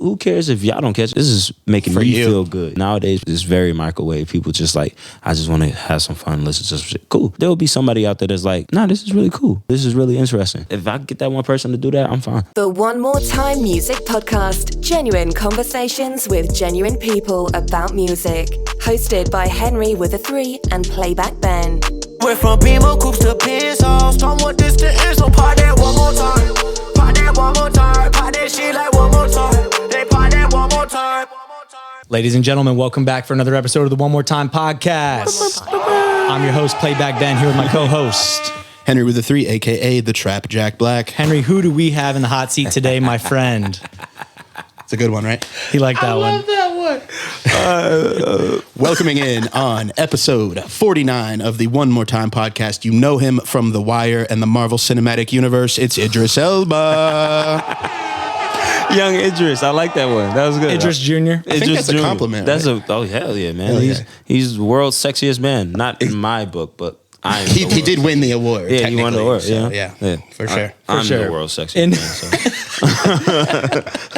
who cares if y'all don't catch it? This is making me feel good. Nowadays, it's very microwave. People just like, I just want to have some fun, listen to some shit. Cool. There will be somebody out there that's like, nah, this is really cool. This is really interesting. If I get that one person to do that, I'm fine. The One More Time Music Podcast. Genuine conversations with genuine people about music. Hosted by Henry with a 3 and Playback Ben. Went from Beamer Coops to Pencils. Don't want this to end, so part that one more time. Part that one more time. Part that shit like one more time. They part that one more time. Ladies and gentlemen, welcome back for another episode of the One More Time Podcast. I'm your host, Playback Ben, here with my co-host, Henry with a 3, a.k.a. the Trap Jack Black. Henry, who do we have in the hot seat today, my friend? It's a good one, right? He liked that one. I love that one. Welcoming in on episode 49 of the One More Time Podcast. You know him from The Wire and the Marvel Cinematic Universe. It's Idris Elba. Young Idris, I like that one. That was good. Idris Jr. I think that's a compliment. That's right? oh hell yeah, man. Hell He's the world's sexiest man. Not in my book, but I am. He did win the award. Yeah, he won the award. So, yeah, for sure. I'm the world's sexiest man. So.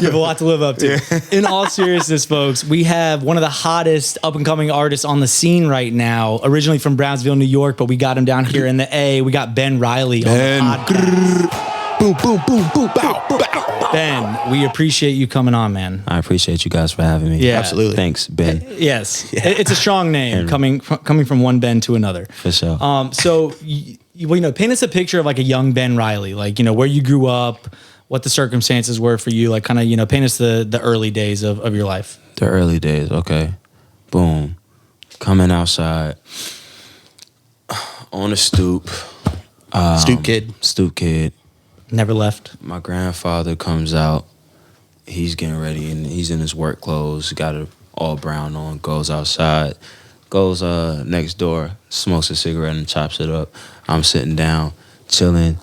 You have a lot to live up to. Yeah. In all seriousness, folks, we have one of the hottest up-and-coming artists on the scene right now. Originally from Brownsville, New York, but we got him down here in the A. We got Ben Reilly on the podcast. Boom, boom, boom, boom, bow, bow. Ben, we appreciate you coming on, man. I appreciate you guys for having me. Yeah, absolutely. Thanks, Ben. Yes, it's a strong name coming from one Ben to another. For sure. So paint us a picture of like a young Ben Reilly, like where you grew up, what the circumstances were for you, like kind of paint us the early days of your life. The early days, okay. Boom, coming outside on a stoop. Stoop kid. Never left. My grandfather comes out. He's getting ready, and he's in his work clothes. Got it all brown on. Goes outside. Goes next door. Smokes a cigarette and chops it up. I'm sitting down, chilling.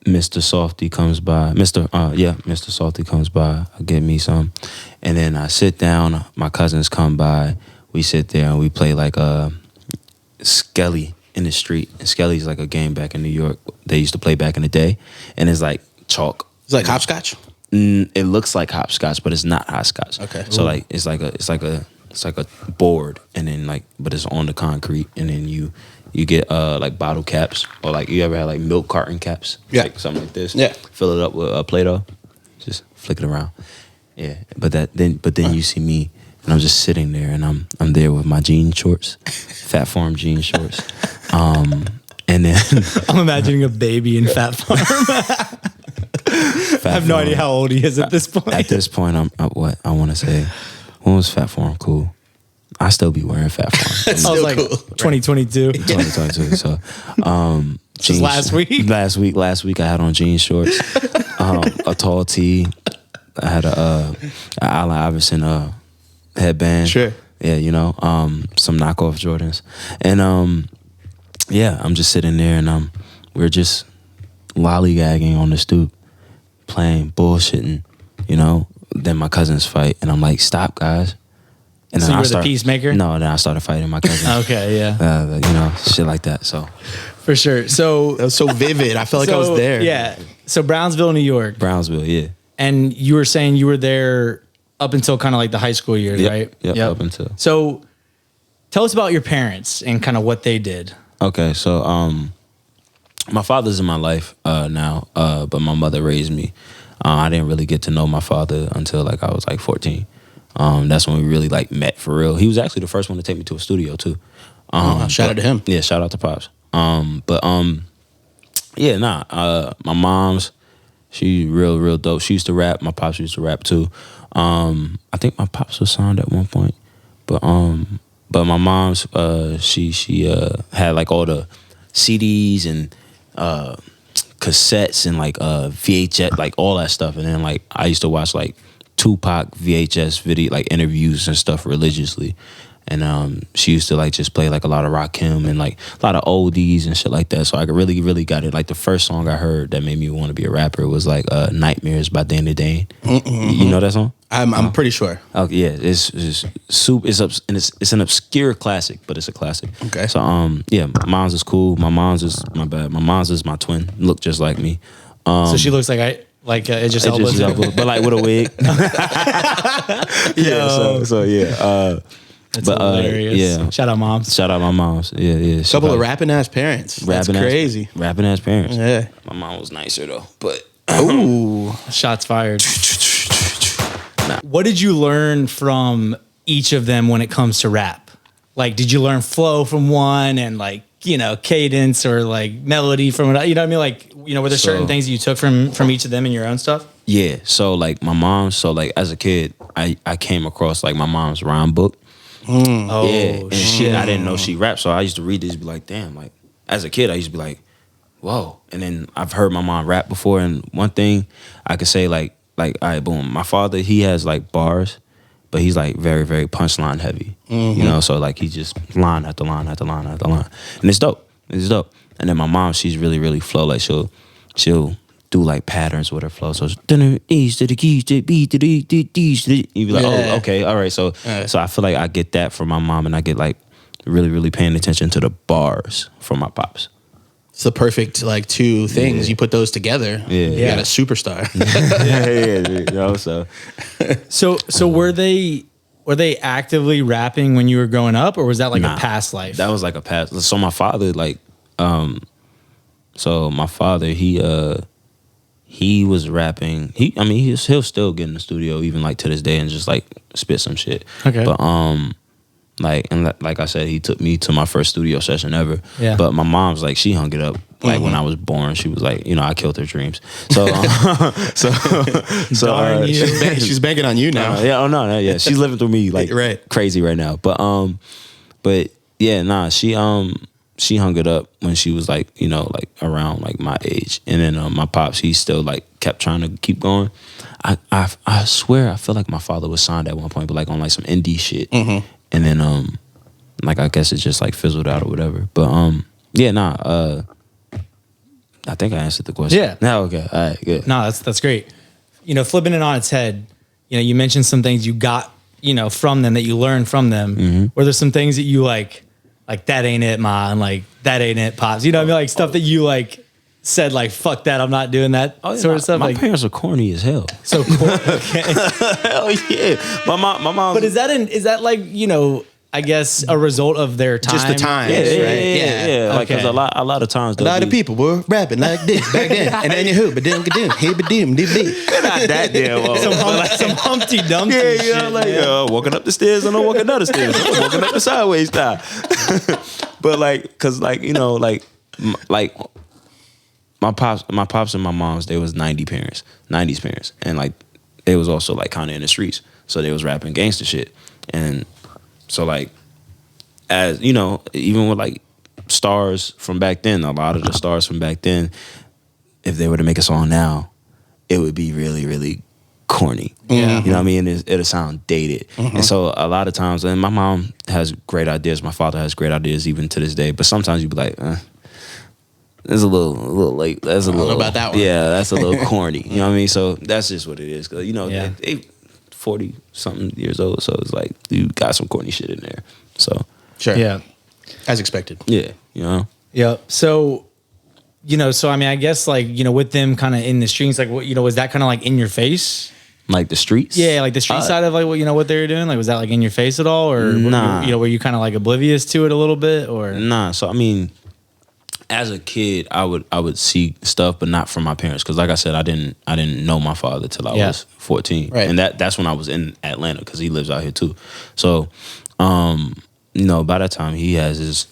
Mr. Softy comes by. Mr. Softy comes by. I get me some, and then I sit down. My cousins come by. We sit there and we play like Skelly in the street. And Skelly's like a game back in New York. They used to play back in the day, and it's like chalk. It's like hopscotch. It looks like hopscotch, but it's not hopscotch. Okay. So like it's like a board, and then but it's on the concrete, and then you get like bottle caps, or like you ever had like milk carton caps, like something like this. Yeah. Fill it up with Play-Doh, just flick it around. Yeah. But then you see me, and I'm just sitting there, and I'm there with my jean shorts, Fat Farm jean shorts. And then I'm imagining a baby in Fat Farm. I have no idea how old he is at this point. At this point, what I want to say, when was Fat Farm cool? I still be wearing Fat Farm. I was like cool. 2022. 2022. So, just last week. Last week I had on jean shorts, a tall tee. I had a Allen Iverson headband. Sure. Yeah, some knockoff Jordans, and I'm just sitting there, and we're just lollygagging on the stoop, playing, bullshitting, Then my cousins fight, and I'm like, "Stop, guys!" And so then you were the peacemaker? No, then I started fighting my cousins. Okay, yeah. Shit like that. So for sure. So that was so vivid. I felt like I was there. Yeah. So Brownsville, New York. Brownsville, yeah. And you were saying you were there up until kind of like the high school years, right? Yep. Up until. So tell us about your parents and kind of what they did. Okay, so my father's in my life now, but my mother raised me. I didn't really get to know my father until I was 14. That's when we really met for real. He was actually the first one to take me to a studio too. Shout out to him. Yeah, shout out to Pops. My mom's, she real dope. She used to rap. My pops used to rap too. I think my pops was signed at one point, but my mom's she had all the CDs and cassettes and VHS, all that stuff. And then I used to watch Tupac VHS video interviews and stuff religiously. And she used to just play a lot of Rakim and a lot of oldies and shit like that. So I really got it. The first song I heard that made me want to be a rapper was Nightmares by Dana Dane. Mm-hmm. You know that song? I'm pretty sure. Oh yeah, it's an obscure classic, but it's a classic. Okay. So my mom's is cool. My mom's is my twin. Look just like me. So she looks like Like Idris Idris Elba. Elba, but like with a wig. Yo. So yeah. That's hilarious. Yeah. Shout out moms. Shout out my moms. Yeah. Couple of rapping ass parents. That's crazy. Rapping ass parents. Yeah. My mom was nicer though, but Ooh. Shots fired. What did you learn from each of them when it comes to rap? Like, did you learn flow from one and like, you know, cadence or like melody from another? You know what I mean? Like, you know, were there certain things you took from each of them in your own stuff? yeah. So like my mom. So like as a kid, I came across like my mom's rhyme book. Oh, Yeah, and shit, I didn't know she rapped, so I used to read this and be like, damn, like, as a kid, I used to be like, whoa. And then I've heard my mom rap before, and one thing I could say, like, all right, boom, my father, he has, like, bars, but he's, like, very, very punchline heavy, you know, so, like, he just line after line after line after line, and it's dope, And then my mom, she's really, really flow, like, she'll do, like, patterns with her flow, so E's to the keys to B to the D's to the, you be like, oh, okay, all right, so I feel like I get that from my mom, and I get, like, really, really paying attention to the bars from my pops. It's the perfect like two things. Yeah. You put those together. Yeah. You got a superstar. You know, so So were they actively rapping when you were growing up, or was that like Nah, a past life? that was like a past. So my father, like, he was rapping. He'll still get in the studio even like to this day and just like spit some shit. Okay. But like I said, he took me to my first studio session ever. Yeah. But my mom's like, she hung it up. Like when I was born, she was like, you know, I killed her dreams. So, Darn you. She's banking on you now. yeah. She's living through me like Right. crazy right now. But yeah, nah, she hung it up when she was like, you know, like around like my age. And then my pops, he still like kept trying to keep going. I swear, I feel like my father was signed at one point, but like on like some indie shit. Mm-hmm. And then like I guess it just like fizzled out or whatever. But I think I answered the question. Yeah. No, okay. All right, good. No, that's great. You know, flipping it on its head, you know, you mentioned some things you got, you know, from them that you learned from them. Mm-hmm. Were there some things that you like that ain't it, ma, and like that ain't it, pops? You know what I mean? Like stuff that you like said like, fuck that, I'm not doing that sort of stuff. My like parents are corny as hell. so cool. Okay. Hell yeah. My mom. But is that like, you know, I guess a result of their time? Just the times, Yeah, right? yeah. Like, Okay. cause a lot of times, A lot of people were rapping like this back then. And then you who, but then not that damn well. some Humpty Dumpty shit. Walking up the stairs and I'm walking down the stairs. I'm walking up the sideways style. But like, cause like, you know, like my pops and my mom's, they was 90s parents. And like, they was also like kind of in the streets. So they was rapping gangster shit. And so like, as you know, even with like stars from back then, a lot of the stars from back then, if they were to make a song now, it would be really, really corny. Yeah. You know what I mean? It'll sound dated. Mm-hmm. And so a lot of times, and my mom has great ideas, my father has great ideas even to this day, but sometimes you'd be like, it's a little late. That's a little about that one. Yeah, that's a little corny. You know what I mean? So that's just what it is. 'Cause, you know, Yeah. they 40 something years old, so it's like you got some corny shit in there. So Sure. Yeah. As expected. yeah, you know. Yeah. So, you know, I mean, I guess like, you know, with them kind of in the streets, like what, you know, was that kind of like in your face? Like the streets? Yeah, like the street side of like what, you know, what they were doing? Like was that like in your face at all? Or Nah. you know, were you kind of like oblivious to it a little bit or? Nah, so I mean, as a kid, I would see stuff, but not from my parents, because like I said, I didn't know my father till I was 14, Right. and that's when I was in Atlanta, because he lives out here too. So, you know, by that time he has his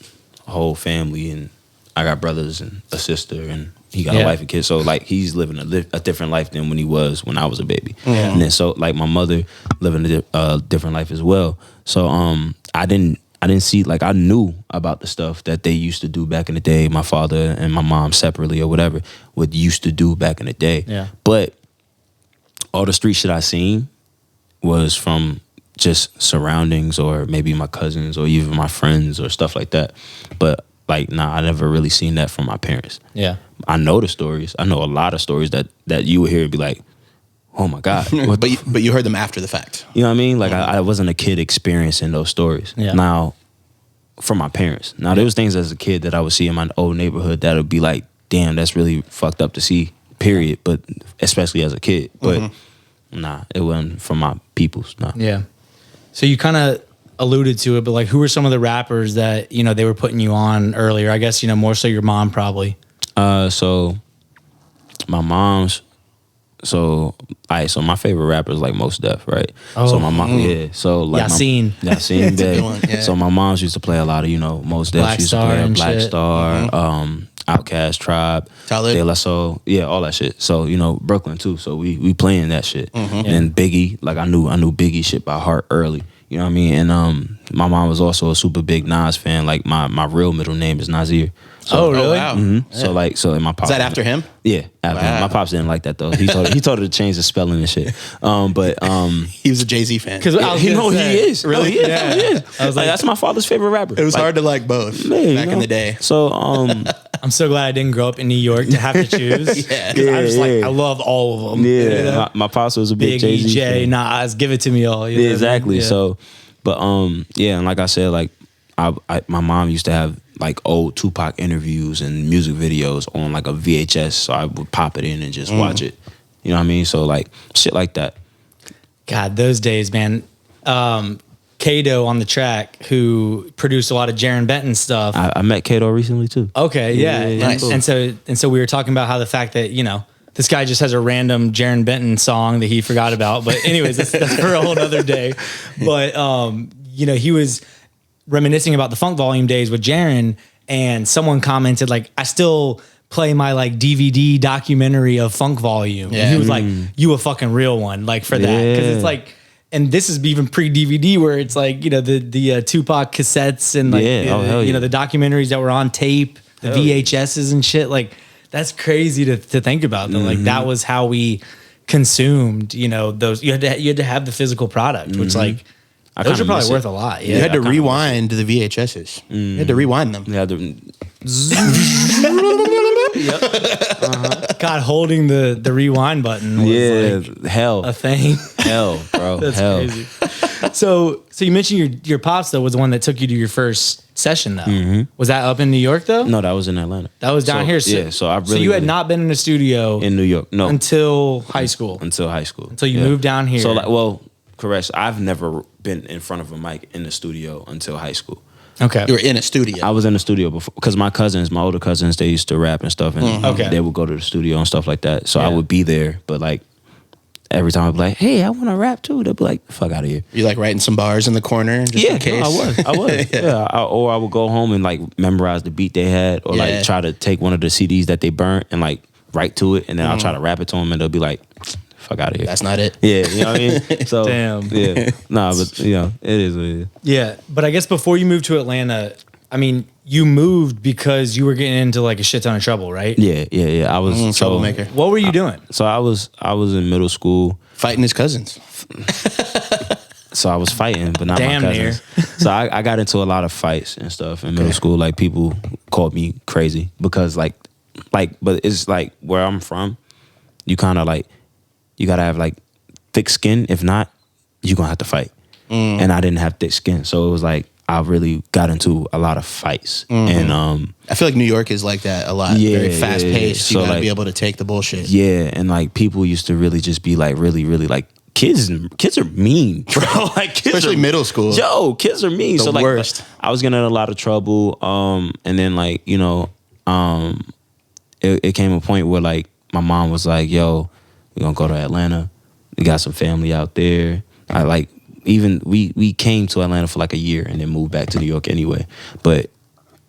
whole family, and I got brothers and a sister, and he got a wife and kids. So like he's living a different life than when when I was a baby. Yeah. And then so like my mother living a different life as well. So I didn't see, like, I knew about the stuff that they used to do back in the day, my father and my mom separately or whatever, would used to do back in the day. Yeah. But all the street shit I seen was from just surroundings, or maybe my cousins or even my friends or stuff like that. But like, nah, I never really seen that from my parents. Yeah. I know the stories. I know a lot of stories that you would hear and be like, oh my God. What the But you heard them after the fact. You know what I mean? Like, I wasn't a kid experiencing those stories. Yeah. Now, from my parents. Now, there was things as a kid that I would see in my old neighborhood that would be like, damn, that's really fucked up to see period. But especially as a kid, but nah, it wasn't from my peoples. Nah. Yeah. So you kind of alluded to it, but like, who were some of the rappers that they were putting you on earlier? I guess more so your mom probably. So my mom's. So my favorite rapper is like Mos Def, right? Oh. So my mom, So like Yasin. Yasin, a good one, yeah. So my mom's used to play a lot of Mos Def. Black She used to Star play and Black shit. Star, Outkast, Tribe, Talib. De La Soul, all that shit. So Brooklyn too. So we playing that shit. And Biggie, like I knew Biggie shit by heart early. You know what I mean? And my mom was also a super big Nas fan. Like my real middle name is Nasir. So, really? wow. So and my pops. Is that after him? Yeah, after him. My pops didn't like that though. He told her to change the spelling and shit. But He was a Jay-Z fan. Because he is. Really? He is. Yeah. He is. I was like, That's my father's favorite rapper. It was hard to like both back in the day. So I'm so glad I didn't grow up in New York to have to choose. Yeah. 'Cause I'm just Yeah. like, I love all of them. yeah, my pops was a big Big Jay-Z Jay, fan. Nas, give it to me all. Yeah, exactly. Yeah. So, but and like I said, like my mom used to have like old Tupac interviews and music videos on like a VHS, so I would pop it in and just watch it. You know what I mean? So like shit like that. God, those days, man. Kato on the track, who produced a lot of Jaron Benton stuff. I met Kato recently too. Okay, yeah. Yeah, nice. And so we were talking about how the fact that, this guy just has a random Jaron Benton song that he forgot about. But anyways, that's for a whole other day. But he was reminiscing about the Funk Volume days with Jaron, and someone commented like, I still play my like DVD documentary of Funk Volume. Yeah. And he was like, you a fucking real one, like for that. Because it's like, and this is even pre-DVD where it's like, the Tupac cassettes and like, hell yeah. the documentaries that were on tape, the VHSs and shit. Like, that's crazy to think about though. Like that was how we consumed, those, you had to have the physical product, which like, those are probably worth a lot. Yeah. You had to rewind the VHSs. You had to rewind them. Yeah, God, holding the rewind button was like hell, a thing. hell, bro, That's hell. crazy. So you mentioned your pops though was the one that took you to your first session though. Was that up in New York though? No, that was in Atlanta. That was down here. So, So I really. So you had not been in a studio in New York. No, until high school. until high school. Until you moved down here. So correct. I've never been in front of a mic in the studio until high school. Okay. You were in a studio. I was in the studio before because my older cousins, they used to rap and stuff, and Okay. they would go to the studio and stuff like that. So Yeah. I would be there, but like every time I'd be like, "Hey, I want to rap too," they'd be like, "Fuck out of here." You like writing some bars in the corner just in case? I was. Yeah. Or I would go home and like memorize the beat they had, or Yeah. like try to take one of the CDs that they burnt and like write to it, and then I'll try to rap it to them, and they'll be like, "Fuck out of here." That's not it. Yeah, you know what I mean? So Damn. yeah, nah, but it is what it is. Yeah, but I guess before you moved to Atlanta, I mean, you moved because you were getting into like a shit ton of trouble, right? Yeah. I was Troublemaker. What were you doing? So I was in middle school. Fighting his cousins. So I was fighting, but not Damn my cousins. So I got into a lot of fights and stuff in middle school. Like people called me crazy because like, but it's like where I'm from, you kind of like, you gotta have like thick skin. If not, you're gonna have to fight. And I didn't have thick skin, so it was like I really got into a lot of fights. And I feel like New York is like that a lot. Yeah, Very fast paced. yeah. You So, gotta like- be able to take the bullshit. yeah, and like people used to really just be like really like kids are mean, bro. Like kids Especially are, middle school. Yo, kids are mean. The So like worst. I was getting in a lot of trouble. And then like, it came a point where like my mom was like, yo, we're gonna go to Atlanta. We got some family out there. I like even we came to Atlanta for like a year and then moved back to New York anyway. But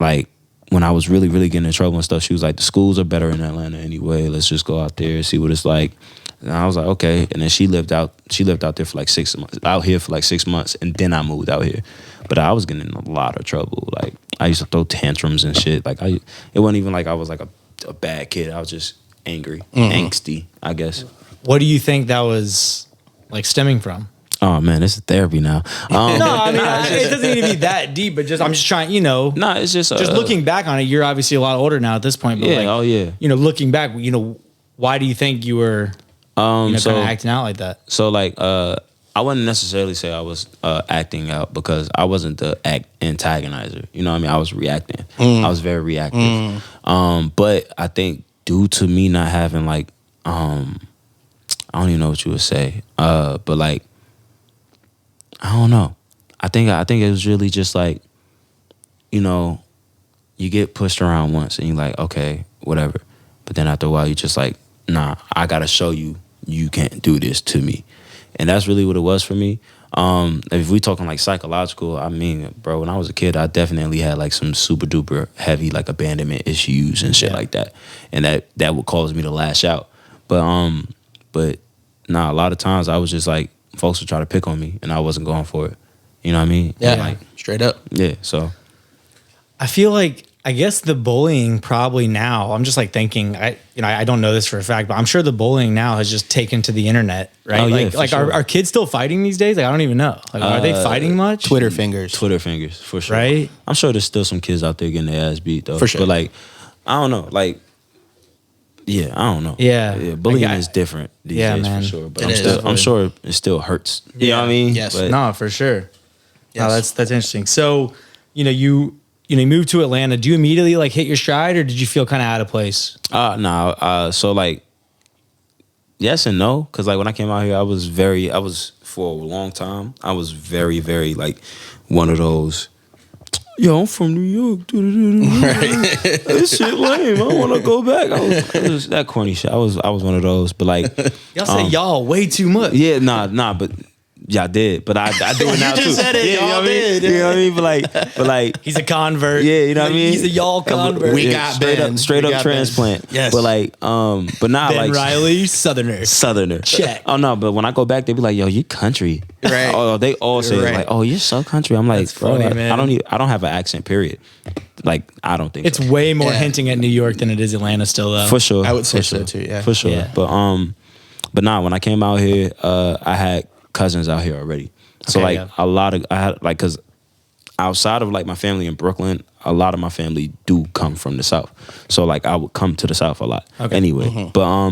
like when I was really getting in trouble and stuff, she was like, the schools are better in Atlanta anyway. Let's just go out there, see what it's like. And I was like, okay. And then she lived out there for like 6 months, out here for like 6 months, and then I moved out here. But I was getting in a lot of trouble. Like I used to throw tantrums and shit. Like it wasn't even like I was like a bad kid. I was just angry, angsty, I guess. What do you think that was like stemming from? Oh man, this is therapy now. No, I mean, it doesn't need to be that deep, but I'm just trying, Nah, it's just looking back on it, you're obviously a lot older now at this point, but Yeah, looking back, why do you think you were, kind of acting out like that? So like I wouldn't necessarily say I was acting out because I wasn't the antagonizer. You know what I mean? I was reacting. I was very reactive. But I think due to me not having like I don't even know what you would say. But like, I don't know. I think it was really just like, you know, you get pushed around once and you're like, okay, whatever. But then after a while, you just like, nah, I gotta show you can't do this to me. And that's really what it was for me. If we talking like psychological, I mean, bro, when I was a kid, I definitely had like some super duper heavy like abandonment issues and shit like that. And that would cause me to lash out. But nah, a lot of times I was just like, folks would try to pick on me and I wasn't going for it. You know what I mean? Yeah, And, like, straight up. yeah, so. I feel like, I guess the bullying probably now, I'm just like thinking, I don't know this for a fact, but I'm sure the bullying now has just taken to the internet, right? Oh, yeah, for sure. are kids still fighting these days? Like, I don't even know. Like, are they fighting much? Twitter fingers, For sure. Right? I'm sure there's still some kids out there getting their ass beat though. For sure. But like, I don't know. Like, yeah, I don't know. Yeah. Bullying is different these days man. for sure. But It I'm sure it still hurts. You know what I mean? Yes. But, No, for sure. Yes. No, that's interesting. So, you moved to Atlanta. Do you immediately like hit your stride, or did you feel kind of out of place? So like, yes and no. Cause like when I came out here, I was for a long time, I was very, very like one of those, yo, I'm from New York. This shit lame. I want to go back. I was that corny shit. I was one of those. But like, Y'all say y'all way too much. yeah, nah, but yeah, I did. But I do it now You too. just said it, Yeah, you know y'all what I mean? did. You know what I mean? But like, He's a convert. yeah, you know what I mean? He's a y'all convert. We got straight Ben. up, straight We up got Ben. transplant. Yes. But like, but not Ben like Reilly, Southerner. Southerner. Check. Oh no, but when I go back, they be like, "Yo, you country." Right. Oh, they all say Right. like, "Oh, you're so country." I'm like, That's bro, funny, man. I don't have an accent. Period. Like, I don't think It's so. way more Yeah. hinting at New York than it is Atlanta still, though. For sure. I would say for so sure. too, yeah. For sure. Yeah. But nah, when I came out here, I had cousins out here already. So Okay, like yeah. I had like, cause outside of like my family in Brooklyn, a lot of my family do come from the South. So like I would come to the South a lot. Okay. Anyway, but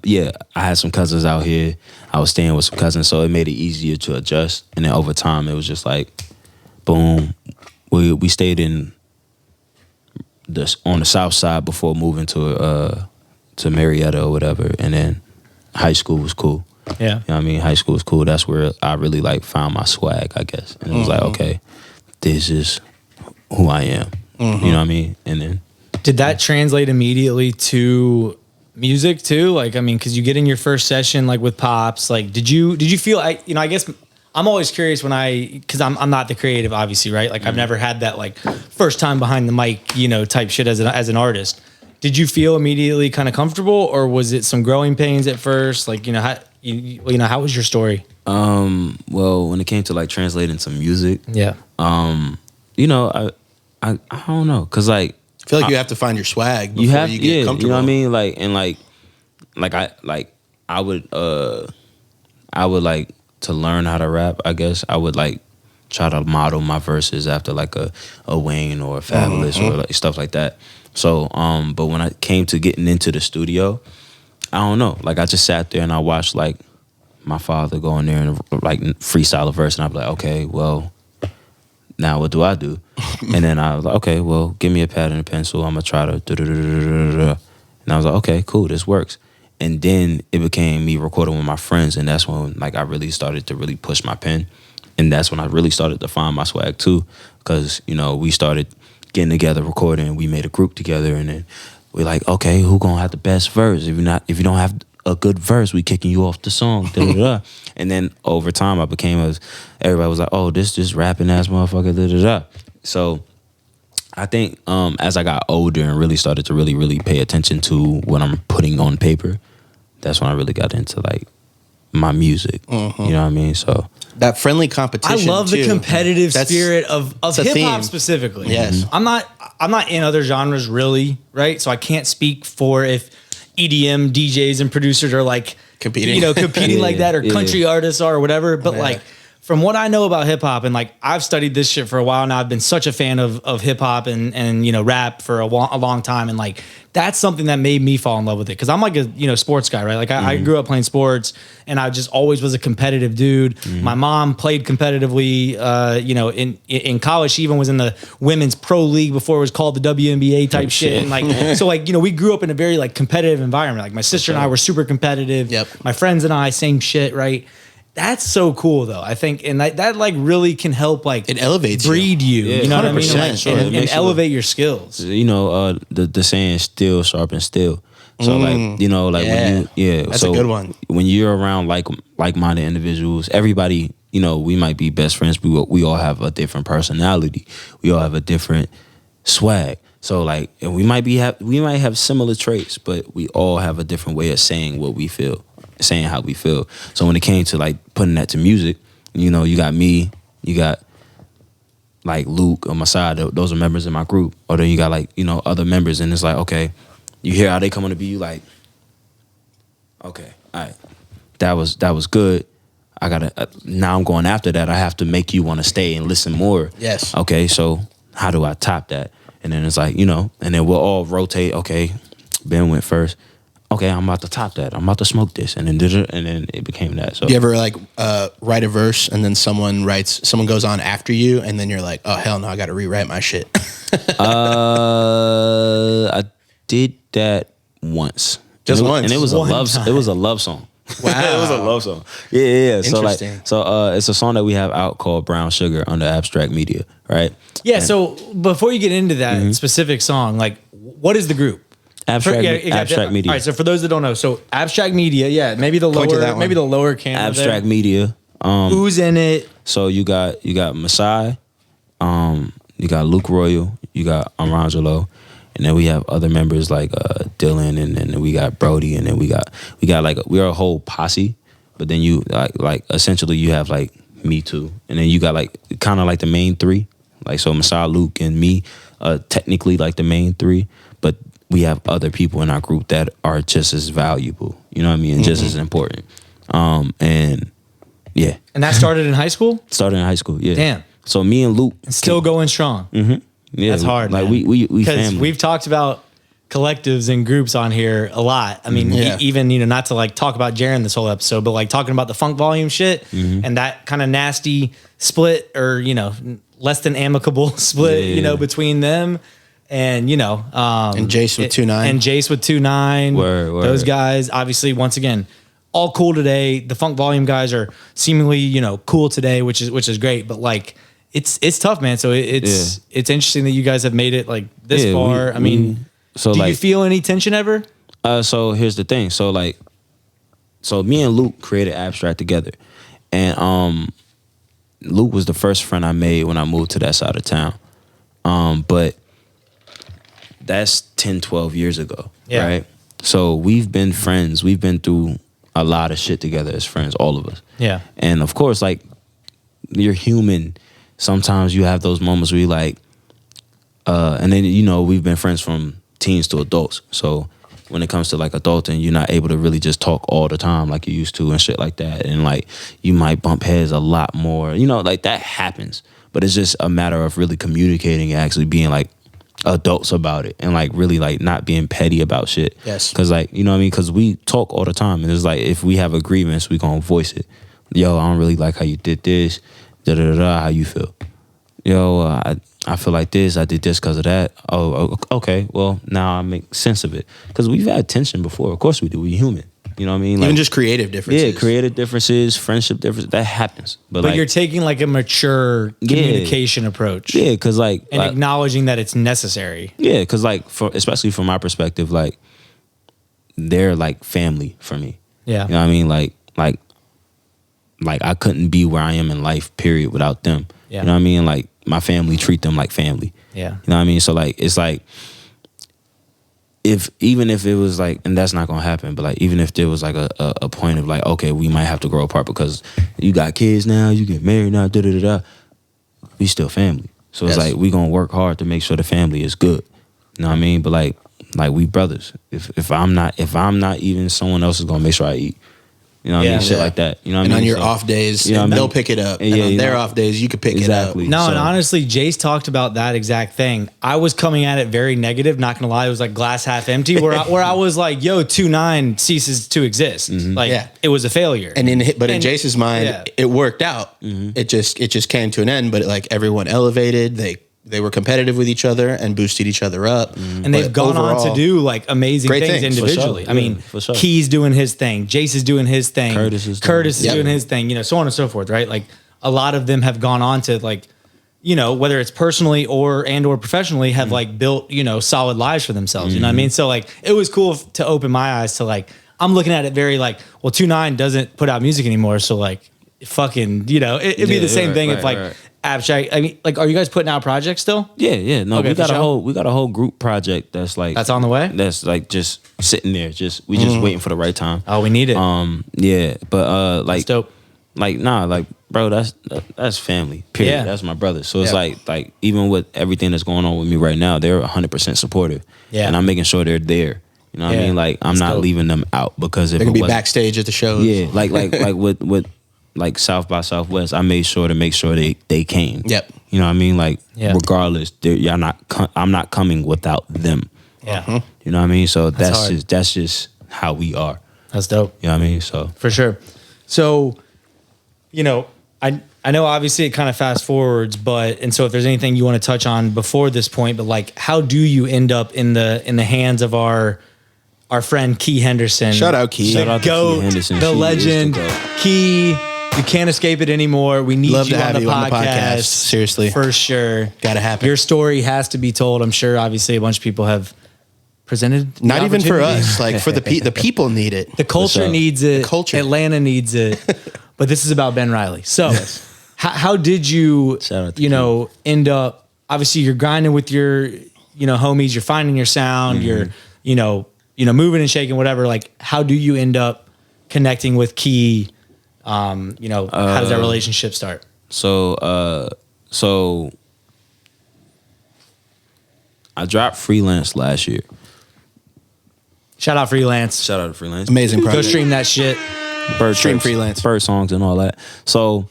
yeah, I had some cousins out here. I was staying with some cousins, so it made it easier to adjust. And then over time, it was just like, boom. We stayed on the South Side before moving to Marietta or whatever. And then high school was cool. Yeah. You know what I mean? High school was cool. That's where I really like found my swag, I guess. And it was like, okay, this is who I am. You know what I mean? And then Did that translate immediately to music too? Like, I mean, because you get in your first session like with Pops. Like, did you feel? I guess I'm always curious because I'm not the creative, obviously, right? Like, I've never had that like first time behind the mic, type shit as an artist. Did you feel immediately kind of comfortable, or was it some growing pains at first? Like, how was your story? well, when it came to like translating some music, Yeah. I don't know, cause like I feel like you have to find your swag before you have, get yeah, comfortable. you know what I mean? Like, and I would like to learn how to rap. I guess I would like try to model my verses after like a Wayne or a Fabulous or like stuff like that. So, but when I came to getting into the studio, I don't know. Like, I just sat there and I watched like my father go in there and like freestyle a verse, and I'd be like, okay, well, now what do I do? And then I was like, okay, well, give me a pad and a pencil. I'm gonna try to and I was like, okay, cool, this works. And then it became me recording with my friends, and that's when like I really started to really push my pen, and that's when I really started to find my swag too, because we started getting together, recording. We made a group together, and then we're like, okay, who gonna have the best verse? If you don't have a good verse, we kicking you off the song. And then over time, I became everybody was like, oh, this rapping ass motherfucker. So I think as I got older and really started to really pay attention to what I'm putting on paper, that's when I really got into like my music. You know what I mean? So that friendly I competition. love too. the competitive That's- spirit of a hip hop theme. specifically. Yes. I'm not in other genres really, right? So I can't speak for if EDM DJs and producers are like Competing. competing like that, or Yeah. country artists are, or whatever. But like from what I know about hip hop, and like I've studied this shit for a while now, I've been such a fan of hip hop and you know rap for a long time, and like that's something that made me fall in love with it because I'm like a sports guy, right? Like I grew up playing sports, and I just always was a competitive dude. My mom played competitively, in college. She even was in the women's pro league before it was called the WNBA type shit, and like so like we grew up in a very like competitive environment. Like my sister and I were super competitive. Yep. My friends and I, same shit, right? That's so cool though. I think, and that like really can help like it elevates breed you. Yeah, you know what I mean? 100%, Like, sure. and elevate your skills. You know, the saying "steel sharpens steel." So like when that's a good one. When you're around like-minded individuals, everybody, we might be best friends, but we all have a different personality. We all have a different swag. So like, and we might have similar traits, but we all have a different way of saying what we feel, saying how we feel. So when it came to like putting that to music, you got me, you got like Luke on my side. Those are members in my group. Or then you got like, other members, and it's like, okay, you hear how they coming to be, you like, okay, all right, that was good. I gotta now I'm going after that. I have to make you want to stay and listen more. Yes. Okay, so how do I top that? And then it's like, and then we'll all rotate. Okay, Ben went first. Okay, I'm about to top that. I'm about to smoke this, and then it became that. So Do you ever like write a verse and then someone goes on after you, and then you're like, oh hell no, I got to rewrite my shit. I did that once. Just once? And it was One a love. time. It was a love song. Wow. It was a love song. Yeah. Interesting. So it's a song that we have out called Brown Sugar under Abstract Media, right? Yeah. So before you get into that specific song, like what is the group? Abstract Media. All right. So for those that don't know, so Abstract Media, maybe the Point to that one. lower camera. Abstract Media. Who's in it? So you got Masai, you got Luke Royal, you got Arangelo, and then we have other members like Dylan, and then we got Brody, and then we got like we're a whole posse. But then you like essentially you have like me too, and then you got like kind of like the main three, like so Masai, Luke, and me, technically like the main three, but we have other people in our group that are just as valuable, you know what I mean, and just as important. And yeah. And that started in high school? Started in high school, yeah. Damn. So me and Luke Still going strong. yeah, That's hard, Like man. we Because family. we've talked about collectives and groups on here a lot. I mean, Yeah. even, not to like talk about Jaren this whole episode, but like talking about the funk volume shit and that kind of nasty split or, less than amicable split, Yeah. Between them and, and Jace with 2-9. And Jace with 2-9. Word. Those guys, obviously, once again, all cool today. The funk volume guys are seemingly, cool today, which is great. But like, it's tough, man. So it's interesting that you guys have made it like this Yeah, far. I mean, so do like you feel any tension ever? so here's the thing. So me and Luke created Abstract together, and Luke was the first friend I made when I moved to that side of town. But that's 10, 12 years ago, Yeah. right? So we've been friends. We've been through a lot of shit together as friends, all of us. Yeah. And of course, like, you're human. Sometimes you have those moments where you like, and then, we've been friends from teens to adults. So when it comes to like adulting, you're not able to really just talk all the time like you used to and shit like that. And like, you might bump heads a lot more, like that happens. But it's just a matter of really communicating and actually being like adults about it and like really like not being petty about shit. Yes. Cause like, you know what I mean? Cause we talk all the time, and it's like, if we have a grievance, we gonna voice it. Yo, I don't really like how you did this. How you feel? Yo, I feel like this. I did this because of that. Oh, okay. Well, now I make sense of it. Because we've had tension before. Of course we do. We're human. You know what I mean? Even just creative differences. Yeah, creative differences, friendship differences. That happens. But like, you're taking like a mature communication approach. Yeah, because like... And acknowledging that it's necessary. Yeah, because like, especially from my perspective, like, they're like family for me. Yeah. You know what I mean? Like I couldn't be where I am in life, period, without them. Yeah. You know what I mean? Like, my family treat them like family. Yeah. You know what I mean? So like, it's like, even if it was like, and that's not gonna happen, but like, even if there was like a point of like, okay, we might have to grow apart because you got kids now, you get married now, we still family. So it's like, we gonna work hard to make sure the family is good. You know what I mean? But like we brothers. If I'm not even, someone else is gonna make sure I eat. You know what I Yeah. mean? Shit Yeah. like that. You know what I And mean? on your So- off days, You know what I they'll mean? pick it up. Yeah, And on you their know. off days, you could pick Exactly. it up. No, and So- honestly, Jace talked about that exact thing. I was coming at it very negative. Not gonna lie, it was like glass half empty. Where I was like, "Yo, 2-9 ceases to exist. Like Yeah. it was a failure." And in And- Jace's mind, yeah. it worked out. It just came to an end. But like everyone elevated, they were competitive with each other and boosted each other up. and they've But gone on to overall- do like amazing Great things things, for individually. sure. I mean, Yeah, for sure. Key's doing his thing, Jace is doing his thing, Curtis is doing Yep. his thing, you know, so on and so forth, right? Like a lot of them have gone on to like, you know, whether it's personally or professionally, have like built, you know, solid lives for themselves. You know what I mean? So like, it was cool to open my eyes to like, I'm looking at it very like, well, 2-9 doesn't put out music anymore, so like, fucking, you know, it'd be Yeah, the same right, thing if right, like right. abstract. I mean, like, are you guys putting out projects still? Yeah. No, Okay, we for got a sure. whole group project that's like That's on the way? That's like just sitting there. We just waiting for the right time. Oh, we need it. Yeah, but like That's dope. like nah, like bro, that's family. Period. Yeah. That's my brother. So it's Yeah. like even with everything that's going on with me right now, they're 100% supportive. Yeah. and I'm making sure they're there. You know what Yeah. I mean? Like I'm That's not dope. leaving them out because if They it can be wasn't- backstage at the shows. Yeah, like with like South by Southwest, I made sure to make sure they came. Yep. You know what I mean? Like Yeah. regardless, I'm not coming without them. Yeah, You know what I mean? So That's that's hard. that's just how we are. that's dope. You know what I mean? So For sure. So, you know, I know obviously it kind of fast forwards, and so if there's anything you want to touch on before this point, but like how do you end up in the hands of our friend Key Henderson? Shout out Key. The Shout out to Key GOAT, Henderson. the She is the legend. GOAT. Key, you can't escape it anymore. We need Love you, to on, have the you on the podcast. Seriously. For sure. Gotta happen. Your story has to be told. I'm sure obviously a bunch of people have presented. the Not even for opportunity. us. Like for the people need it. The culture up? needs it. The culture. Atlanta needs it. But this is about Ben Reilly. So, how did you, Shout out to you know, end up? Obviously, you're grinding with your, you know, homies. You're finding your sound. You're, you know, moving and shaking, whatever. Like, how do you end up connecting with Key? You know, how does that relationship start? So I dropped Freelance last year. Shout out Freelance. Shout out to Freelance. Amazing Go project. stream that shit. Stream Freelance. bird songs and all that. So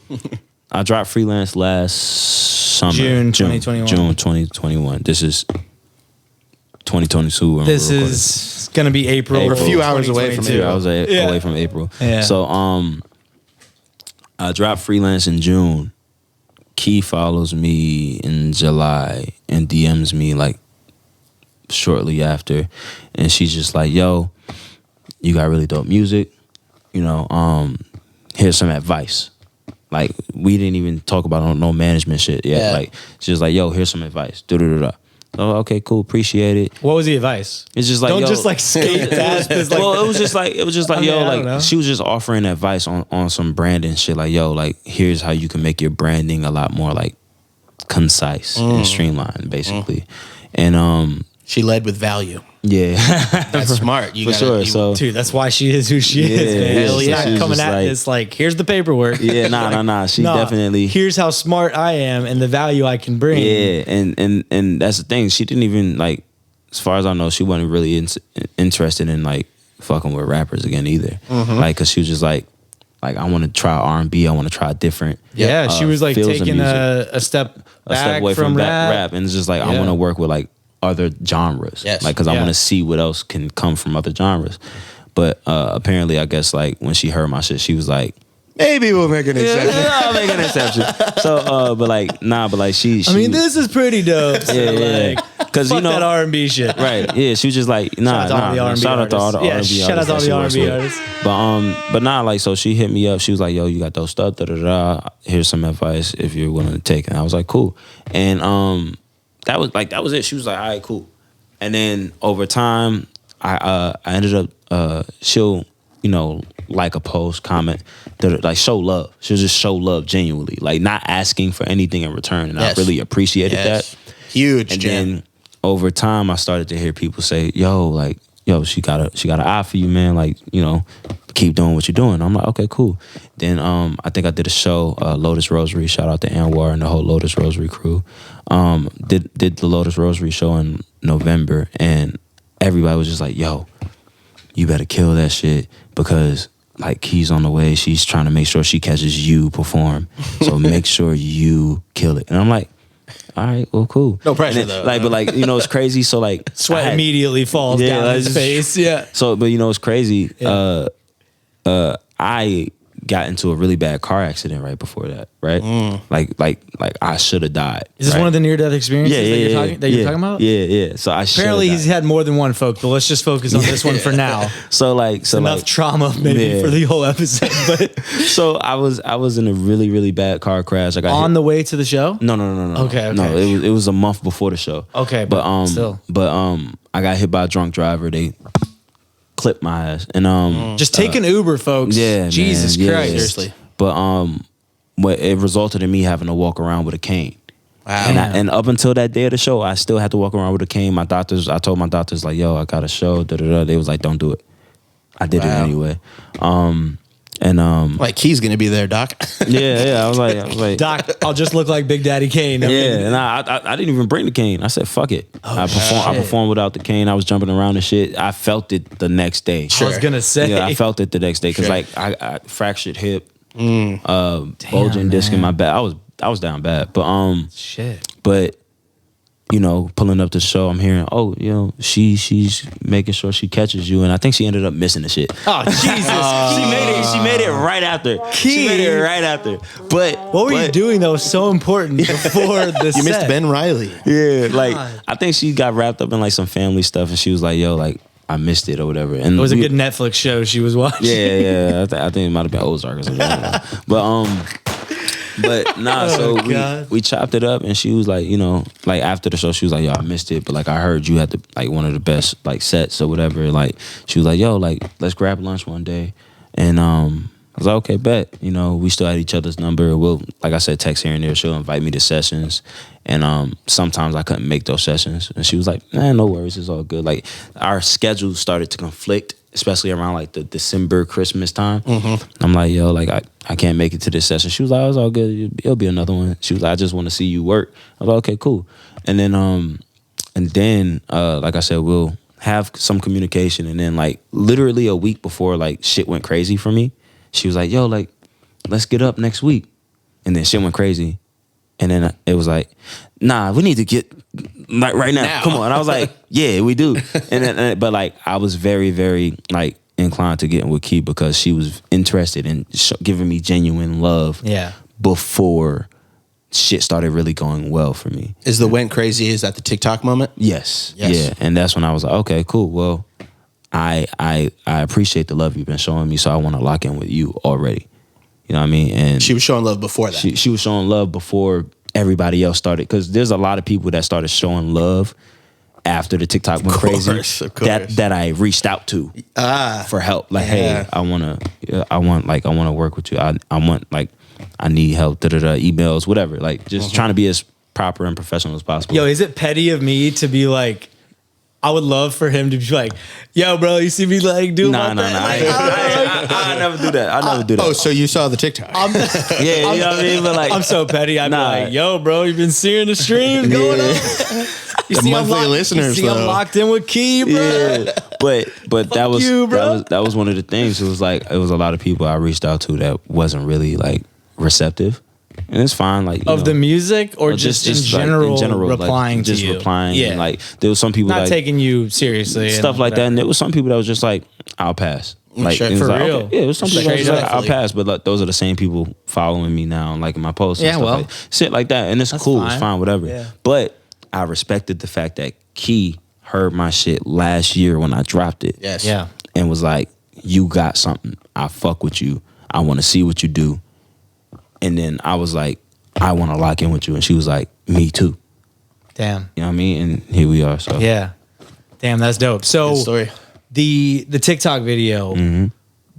I dropped Freelance last summer, June 2021. June 2021. This is 2022. when This we're recording. is gonna be April. We're a few hours away from 2022. it. I was Yeah. away from April. Yeah. So I dropped Freelance in June. Key follows me in July and DMs me like shortly after, and she's just like, "Yo, you got really dope music. You know, here's some advice." Like we didn't even talk about no management shit yet. Yeah. Like she's like, "Yo, here's some advice." Da-da-da-da. So okay, cool, appreciate it. What was the advice? It's just like, Don't yo, just like skate past this. Like, well, it was just like I mean, yo, I don't know. like she was just offering advice on some branding shit. Like, yo, like here's how you can make your branding a lot more like concise and streamlined, basically. And She led with value. yeah, That's smart. You for gotta- sure. you- So dude, that's why she is who she Yeah, is, man. yeah, She's so not she was coming just at like- this like, here's the paperwork. yeah, nah. She Nah, definitely. Here's how smart I am and the value I can bring. Yeah, and that's the thing. She didn't even like, as far as I know, she wasn't really interested in like fucking with rappers again either. Like, cause she was just like I want to try R&B. I want to try different. Yeah, she was like feels of taking music. a step A back step away from rap. rap, and it's just like I Yeah. want to work with like other genres. Yes. Like, cause I Yeah. want to see what else can come from other genres. But apparently, I guess like when she heard my shit, she was like, Maybe we'll make an exception. "Yeah, I'll make an exception." So, but like she. I mean, this is pretty dope. So Yeah. like, Cause fuck you know that R&B shit. Right. Yeah. She was just like, nah, Shout out to all the R&B shout out to all the R&B artists. artists. Yeah, shout out to all that the she works R&B with. artists. But nah, like, so she hit me up. She was like, yo, you got those stuff, da-da-da. Here's some advice if you're willing to take it. And I was like, cool. And that was it. She was like, all right, cool. And then over time, I ended up she'll, you know, like a post, comment, like show love. She'll just show love genuinely, like not asking for anything in return. And Yes. I really appreciated Yes. that. Huge And gem. then over time, I started to hear people say, "Yo, she got an eye for you, man. Like, you know, keep doing what you're doing." I'm like, okay, cool. Then I think I did a show, Lotus Rosary. Shout out to Anwar and the whole Lotus Rosary crew. Did the Lotus Rosary show in November, and everybody was just like, "Yo, you better kill that shit because like Key's on the way. She's trying to make sure she catches you perform. So make sure you kill it. And I'm like, all right, well, cool. No pressure, And then, though. Like, but like, you know, it's crazy. So like, Sweat immediately falls Yeah, down his like- face. Yeah. So, but you know, it's crazy. I got into a really bad car accident right before that, right? Like I should have died. Is this right? one of the near-death experiences you're talking about? Yeah. So I Apparently, should've he's died. had more than one, folks. But let's just focus on this one for now. So Enough like, trauma, maybe, Yeah. for the whole episode. But so I was in a really bad car crash. I got on hit. the way to the show. No. Okay. No, it was a month before the show. Okay, but still. I got hit by a drunk driver. They clipped my ass, and Just take an Uber, folks. yeah, Jesus man, yeah. Christ. Seriously. But what it resulted in me having to walk around with a cane. Wow. And up until that day of the show, I still had to walk around with a cane. I told my doctors like, yo, I got a show. They was like, don't do it. I did it Wow. anyway. Like Key's gonna be there, Doc. Yeah. I was like, Doc, I'll just look like Big Daddy Kane. yeah. And I didn't even bring the cane. I said, fuck it. I shit. performed without the cane. I was jumping around and shit. I felt it the next day. I was gonna say. Yeah, I felt it the next day because Sure. like I fractured hip, bulging disc in my back. I was down bad, but you know, pulling up the show, I'm hearing, oh, you know, she's making sure she catches you, and I think she ended up missing the shit. Oh Jesus! She made it right after. She made it right after. But What were you doing that was so important before the You set? missed Ben Reilly. Yeah, like I think she got wrapped up in like some family stuff, and she was like, yo, like I missed it or whatever. And It was a good Netflix show she was watching. Yeah. I think it might have been Ozark or something. I don't know. But nah. So God. we chopped it up, and she was like, you know, like after the show, she was like, yo, I missed it, but like I heard you had like one of the best like sets or whatever. Like she was like, yo, like let's grab lunch one day, and I was like, okay, bet. You know, we still had each other's number. We'll, like I said, text here and there. She'll invite me to sessions, and sometimes I couldn't make those sessions, and she was like, man, no worries, it's all good. Like our schedules started to conflict, especially around like the December, Christmas time. I'm like, yo, like I can't make it to this session. She was like, oh, it's all good. It'll be another one. She was like, I just want to see you work. I was like, okay, cool. And then like I said, we'll have some communication. And then like literally a week before like shit went crazy for me, she was like, yo, like let's get up next week. And then shit went crazy. And then it was like, nah, we need to get like right now. Come on. And I was like, yeah, we do. And then, but like, I was very, very like inclined to getting with Key because she was interested in giving me genuine love. Yeah. Before shit started really going well for me. Is the went crazy? Is that the TikTok moment? Yes. Yes. Yeah. And that's when I was like, okay, cool. Well, I appreciate the love you've been showing me, so I want to lock in with you already. You know what I mean? And She was showing love before that. she was showing love before everybody else started, because there's a lot of people that started showing love after the TikTok went crazy Of course. that I reached out to for help. Like, Yeah. hey, I want to work with you. I need help. Emails, whatever. Like, just trying to be as proper and professional as possible. Yo, is it petty of me to be like, I would love for him to be like, yo, bro, you see me like doing Nah. my thing? Like, I never do that. I never do that. Oh, so you saw the TikTok? Yeah, you know what I mean? But like, I'm so petty. I'd Nah. be like, yo, bro, you been seeing the stream going on? You The monthly listeners, You see I'm though. locked in with Key, bro. yeah, but that was you, bro. that was one of the things. It was a lot of people I reached out to that wasn't really like receptive, and it's fine. Like, you Of know, the music or or just like, in general like, replying just to you? replying. Yeah. And like there was some people Not like taking you seriously. stuff like that, and there was some people that was just like, I'll pass. Like, Sure. it was For like, real? okay. Yeah, it was some people that was Straight just like, up. I'll pass. But like, those are the same people following me now and liking my posts. Yeah, and stuff well. like, shit like that, and it's That's cool. fine. It's fine, whatever. Yeah. But I respected the fact that Key heard my shit last year when I dropped it. Yes. Yeah. And was like, you got something. I fuck with you. I want to see what you do. And then I was like, I want to lock in with you. And she was like, me too. Damn. You know what I mean? And here we are. So Yeah. Damn, that's dope. So Good story. the TikTok video, Mm-hmm.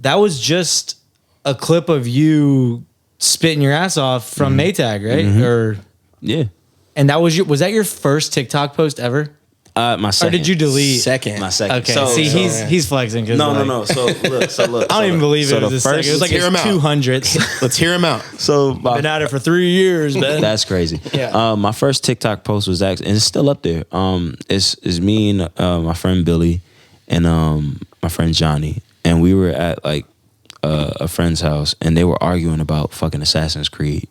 that was just a clip of you spitting your ass off from Maytag, right? Mm-hmm. Or yeah. and was that your first TikTok post ever? My Or second. did you delete? Second. My second. Okay, So- see, so- he's flexing. 'Cause No. like, So look. I don't even believe it was the his second. It was like hear his him out. 200th. Let's hear him out. so my, Been at it for 3 years, man. that's crazy. Yeah. My first TikTok post was actually, and it's still up there. It's me and my friend Billy and my friend Johnny, and we were at like a friend's house, and they were arguing about fucking Assassin's Creed.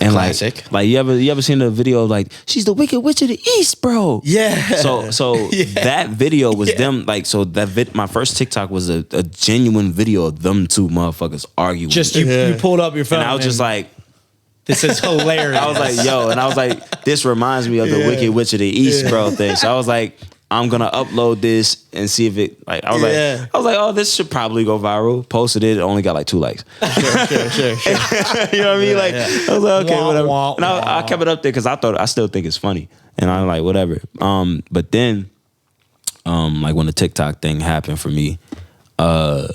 And Classic. like you ever seen the video of like, she's the Wicked Witch of the East, bro? Yeah. So that video was them like, so that my first TikTok was a genuine video of them two motherfuckers arguing. Just you pulled up your phone. and I was just like, this is hilarious. I was like, yo, and I was like, this reminds me of the Wicked Witch of the East, bro thing. So I was like, I'm gonna upload this and see if it like. I was like, oh, this should probably go viral. Posted it only got like 2 likes. Sure. You know what I mean? I was like, okay, whatever. And I kept it up there because I still think it's funny, and I'm like, whatever. But then, like when the TikTok thing happened for me, a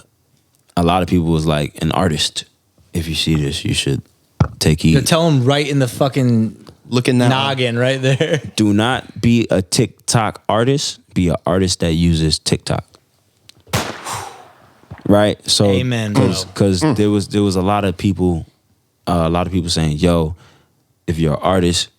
lot of people was like, an artist, if you see this, you should take heed. Tell him right in the fucking Looking that noggin right there. Do not be a TikTok artist. Be an artist that uses TikTok. Right. So, Amen, bro. Because there was a lot of people saying, "Yo, if you're an artist,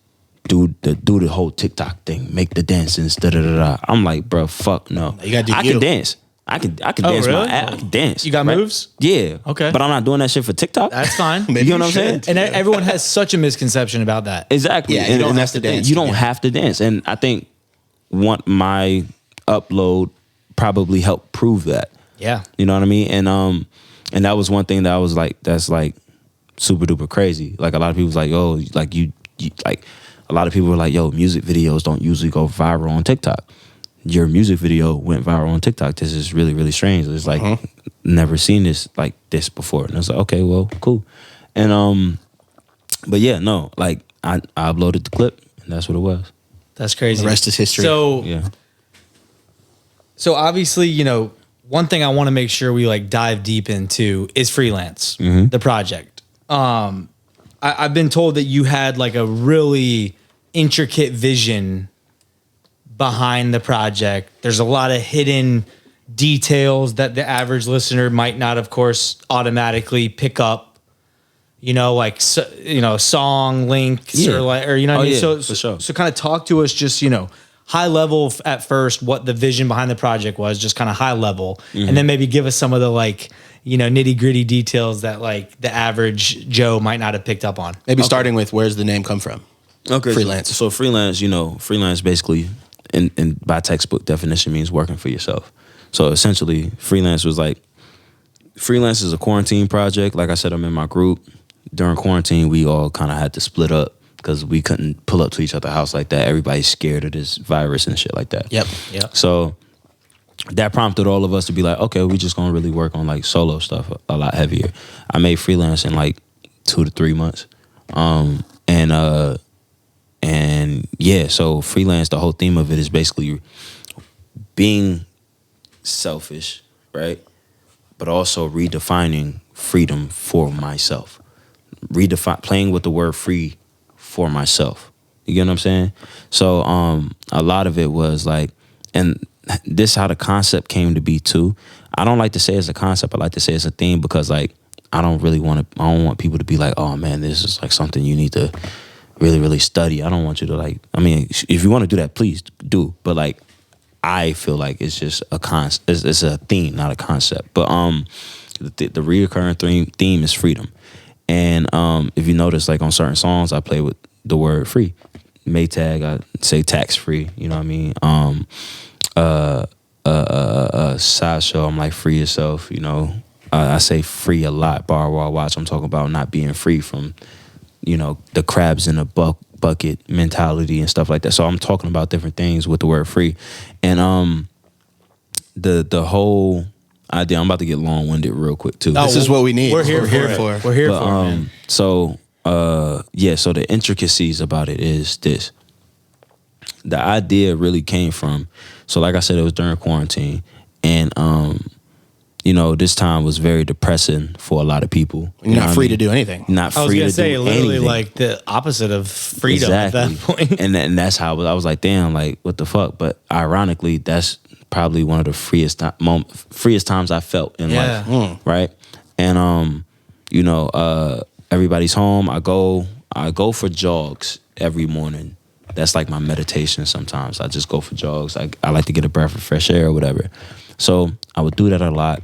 do the whole TikTok thing, make the dances." Da da da da. I'm like, bro, fuck no. You gotta do I you. can dance. I can dance really? I can dance. You got right? moves? Yeah. Okay. But I'm not doing that shit for TikTok. That's fine. Maybe you know what I'm saying? should. And everyone has such a misconception about that. Exactly. Yeah, you don't have that's to the thing. dance. You don't Yeah. have to dance. And I think my upload probably helped prove that. Yeah. You know what I mean? And that was one thing that I was like, that's like super duper crazy. Like a lot of people was like, oh, like you like a lot of people were like, yo, music videos don't usually go viral on TikTok. Your music video went viral on TikTok. This is really, really strange. It's like never seen this like this before. And I was like, okay, well, cool. And but yeah, no, like I uploaded the clip and that's what it was. That's crazy. The rest is history. So Yeah. So obviously, you know, one thing I want to make sure we like dive deep into is Freelance, the project. I've been told that you had like a really intricate vision behind the project. There's a lot of hidden details that the average listener might not, of course, automatically pick up. You know, like song links or you know what I mean. Yeah, So for sure. So kind of talk to us, just high level at first, what the vision behind the project was, just kind of high level, and then maybe give us some of the nitty gritty details that like the average Joe might not have picked up on. Maybe starting with where's the name come from? Okay. Freelance. So freelance, freelance basically in by textbook definition means working for yourself. So essentially freelance is a quarantine project. Like I said, I'm in my group. During quarantine, we all kind of had to split up because we couldn't pull up to each other's house like that. Everybody's scared of this virus and shit like that. Yep. So that prompted all of us to be like, okay, we just gonna really work on like solo stuff a lot heavier. I made freelance in like 2 to 3 months. And yeah, so freelance, the whole theme of it is basically being selfish, right? But also redefining freedom for myself. Playing with the word free for myself. You get what I'm saying? So a lot of it was like, and this is how the concept came to be too. I don't like to say it's a concept. I like to say it's a theme because like I don't want people to be like, oh man, this is like something you need to really, really study. I don't want you to like, I mean, if you want to do that, please do. But like, I feel like it's just a it's a theme, not a concept. But the reoccurring theme is freedom. And if you notice, like on certain songs, I play with the word free. Maytag, I say tax free. You know what I mean? Sideshow, I'm like free yourself. I say free a lot. Bar while watch, I'm talking about not being free from, the crabs in a bucket mentality and stuff like that. So I'm talking about different things with the word free, and the whole idea. I'm about to get long winded real quick too. This is what we need. We're here for. We're here for it, man. So so the intricacies about it is this. The idea really came from, so like I said, it was during quarantine, and this time was very depressing for a lot of people. You're not free to do anything. Not I was free gonna to say do literally anything. like the opposite of freedom at that point. and that's how I was like, damn, like what the fuck. But ironically, that's probably one of the freest times I felt in life, right? And everybody's home. I go for jogs every morning. That's like my meditation. Sometimes I just go for jogs. I like to get a breath of fresh air or whatever. So I would do that a lot.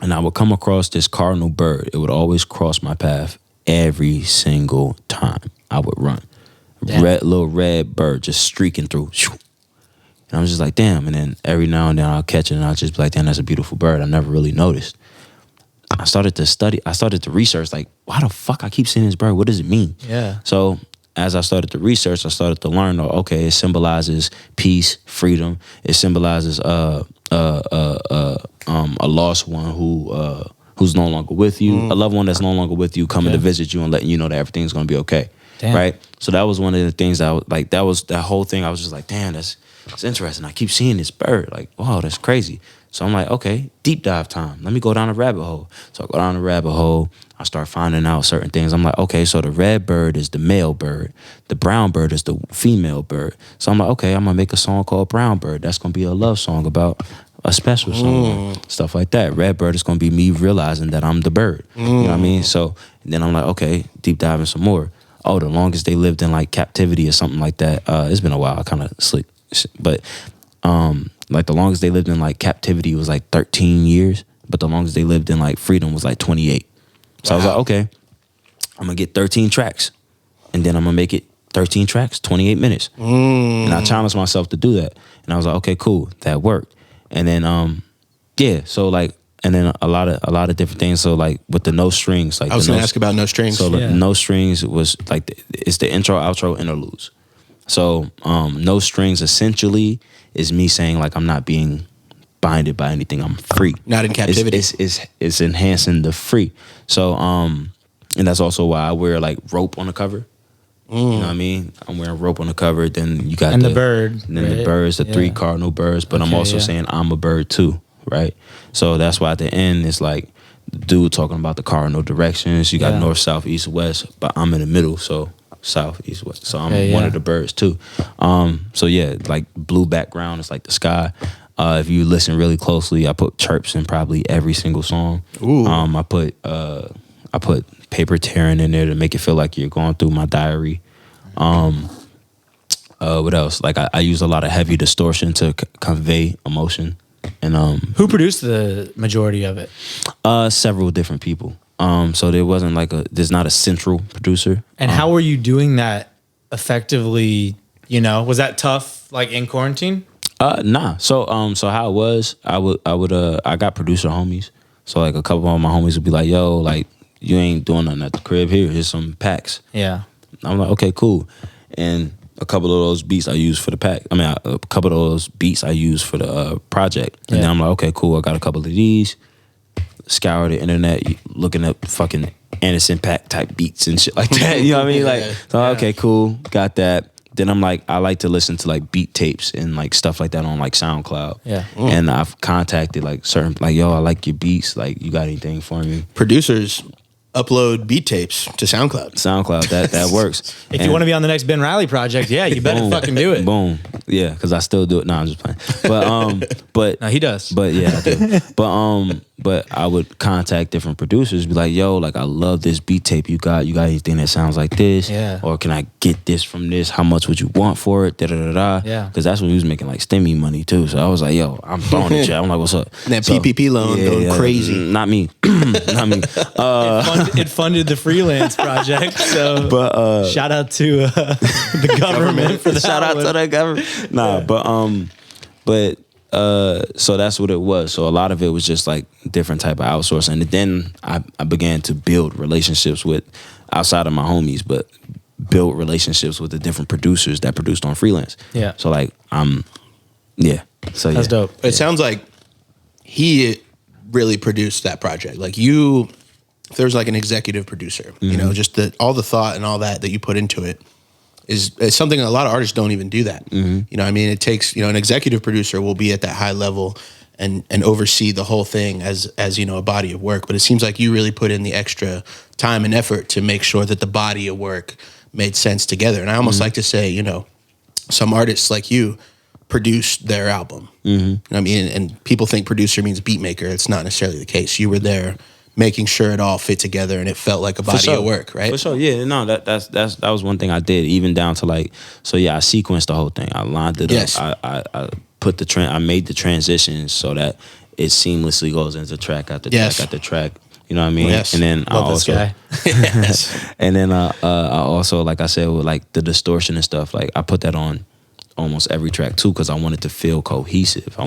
and I would come across this cardinal bird. It would always cross my path every single time I would run. Damn. Little red bird just streaking through. And I was just like, damn. And then every now and then I'll catch it and I'll just be like, damn, that's a beautiful bird. I never really noticed. I started to research, like, why the fuck I keep seeing this bird? What does it mean? Yeah. So as I started to research, I started to learn, okay, it symbolizes peace, freedom. It symbolizes a lost one who's no longer with you, a loved one that's no longer with you, coming to visit you and letting you know that everything's gonna be okay. Damn. Right? So that was one of the things that whole thing. I was just like, damn, it's interesting. I keep seeing this bird. Like, wow, that's crazy. So I'm like, okay, deep dive time. Let me go down a rabbit hole. So I go down the rabbit hole. I start finding out certain things. I'm like, okay, so the red bird is the male bird. The brown bird is the female bird. So I'm like, okay, I'm going to make a song called Brown Bird. That's going to be a love song about a special song, stuff like that. Red bird is going to be me realizing that I'm the bird. You know what I mean? So then I'm like, okay, deep diving some more. Oh, the longest they lived in like captivity or something like that. It's been a while. I kind of slick. But like the longest they lived in like captivity was like 13 years, but the longest they lived in like freedom was like 28. So I was like, okay, I'm gonna get 13 tracks, and then I'm gonna make it 13 tracks, 28 minutes. And I challenged myself to do that, and I was like, okay, cool, that worked. And then so like, and then a lot of different things. So like with the no strings, like I was gonna ask about no strings. So the no strings was like it's the intro, outro, interludes. So no strings essentially is me saying like I'm not being binded by anything. I'm free. Not in captivity. It's enhancing the free. So and that's also why I wear like rope on the cover. You know what I mean? I'm wearing rope on the cover. Then you got the bird. And then the birds, the 3 cardinal birds. But I'm also saying I'm a bird too, right? So that's why at the end it's like the dude talking about the cardinal directions. You got north, south, east, west. But I'm in the middle, so south, east, west. So I'm one of the birds too. So yeah, like blue background is like the sky. If you listen really closely, I put chirps in probably every single song. Ooh. I put paper tearing in there to make it feel like you're going through my diary. What else? Like I use a lot of heavy distortion to convey emotion. And who produced the majority of it? Several different people. So there wasn't like there's not a central producer. And how were you doing that effectively? You know, was that tough like in quarantine? Nah. So how it was, I got producer homies. So like a couple of my homies would be like, yo, like you ain't doing nothing at the crib. Here's some packs. Yeah. I'm like, okay, cool. And a couple of those beats I use for the pack. I mean, a couple of those beats I use for the project. And then I'm like, okay, cool. I got a couple of these. Scour the internet, looking up fucking Anderson .Paak type beats and shit like that. You know what I mean? Like, so okay, cool. Got that. Then I'm like, I like to listen to like beat tapes and like stuff like that on like SoundCloud. Yeah. And I've contacted like certain, like, yo, I like your beats. Like, you got anything for me? Producers upload beat tapes to SoundCloud. That works. If you want to be on the next Ben Reilly project, yeah, you better fucking do it. Boom. Yeah, because I still do it. No, I'm just playing. But no, he does. But yeah, I do. But I would contact different producers, be like, yo, like I love this beat tape you got. You got anything that sounds like this? Yeah. Or can I get this from this? How much would you want for it? Yeah. Because that's when he was making like STEMI money too. So I was like, yo, I'm throwing it. I'm like, what's up? That PPP loan going crazy. Not me. Not me. It funded the Freelance project. So but shout out to the government for the shout out to the government. Nah, but so that's what it was. So a lot of it was just like different type of outsourcing. And then I began to build relationships with outside of my homies, but build relationships with the different producers that produced on Freelance. Yeah. So like So that's dope. It sounds like he really produced that project. Like you, there's like an executive producer, you know, just all the thought and all that you put into it is something a lot of artists don't even do that. You know what I mean? It takes, you know, an executive producer will be at that high level and oversee the whole thing as, you know, a body of work. But it seems like you really put in the extra time and effort to make sure that the body of work made sense together. And I almost like to say, you know, some artists like you produced their album. You know what I mean? And people think producer means beat maker. It's not necessarily the case. You were there making sure it all fit together and it felt like a body of work, right? For sure, yeah. No, that was one thing I did, even down to like, so yeah, I sequenced the whole thing. I lined it up. I put I made the transitions so that it seamlessly goes into track after Yes. track after track. You know what I mean? Yes. And then Love I this also, guy. and then I also, like I said, with like the distortion and stuff, like I put that on almost every track too, because I wanted to feel cohesive. I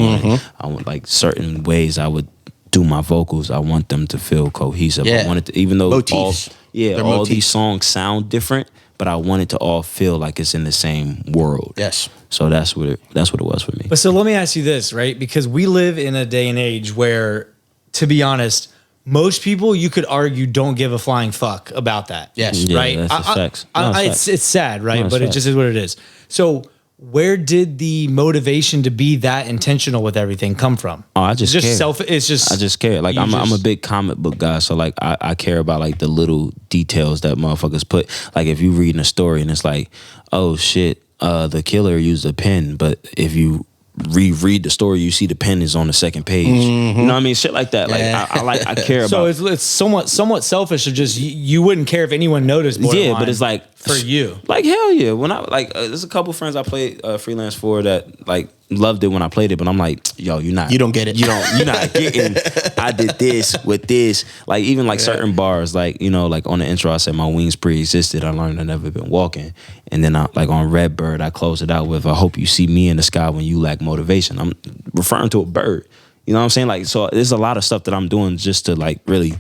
want like certain ways I would do my vocals. I want them to feel cohesive. Yeah. I wanted to, even though Motifs. They're all motifs. these songs sound different, but I want it to all feel like it's in the same world. Yes. So that's what it was for me. But so let me ask you this, right? Because we live in a day and age where, to be honest, most people, you could argue, don't give a flying fuck about that. Yes. Yeah, right? that's just facts. No, it's facts. It's sad, right? No, it's But it facts. just is what it is. So where did the motivation to be that intentional with everything come from? Oh, I just care. It's just I just care. Like you I'm a just- big comic book guy, so like I care about like the little details that motherfuckers put. Like if you reading a story and it's like, oh shit, the killer used a pen, but if you reread the story, you see the pen is on the second page. You know what I mean? Shit like that. Like I care So about. it's somewhat selfish of just you wouldn't care if anyone noticed. Yeah, Borderline but it's like for you. Like hell yeah. When I like, there's a couple friends I played freelance for that like loved it when I played it, but I'm like, yo, you don't get it. You're not getting. I did this with this. Like even like certain bars, like you know, like on the intro, I said my wings pre-existed. I learned I never been walking, and then I like on Redbird, I closed it out with I hope you see me in the sky when you lack motivation. I'm referring to a bird. You know what I'm saying? Like so, there's a lot of stuff that I'm doing just to like really.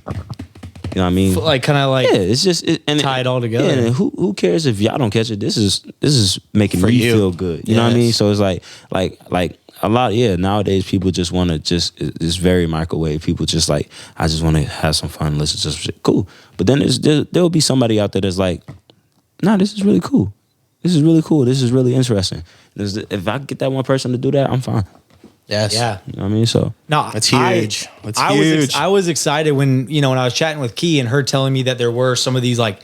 You know what I mean? Like kind of like yeah, it's just tie it all together. Yeah, and who cares if y'all don't catch it? This is making me you. feel good. You know what I mean? So it's like a lot. Yeah, nowadays people just want to it's very microwave. People just like I just want to have some fun, listen to some shit. Cool, but then there will be somebody out there that's like, nah, this is really cool. This is really cool. This is really interesting. If I get that one person to do that, I'm fine. Yes. yeah. You know what I mean? So No, That's huge. That's huge. I was excited when when I was chatting with Key and her telling me that there were some of these like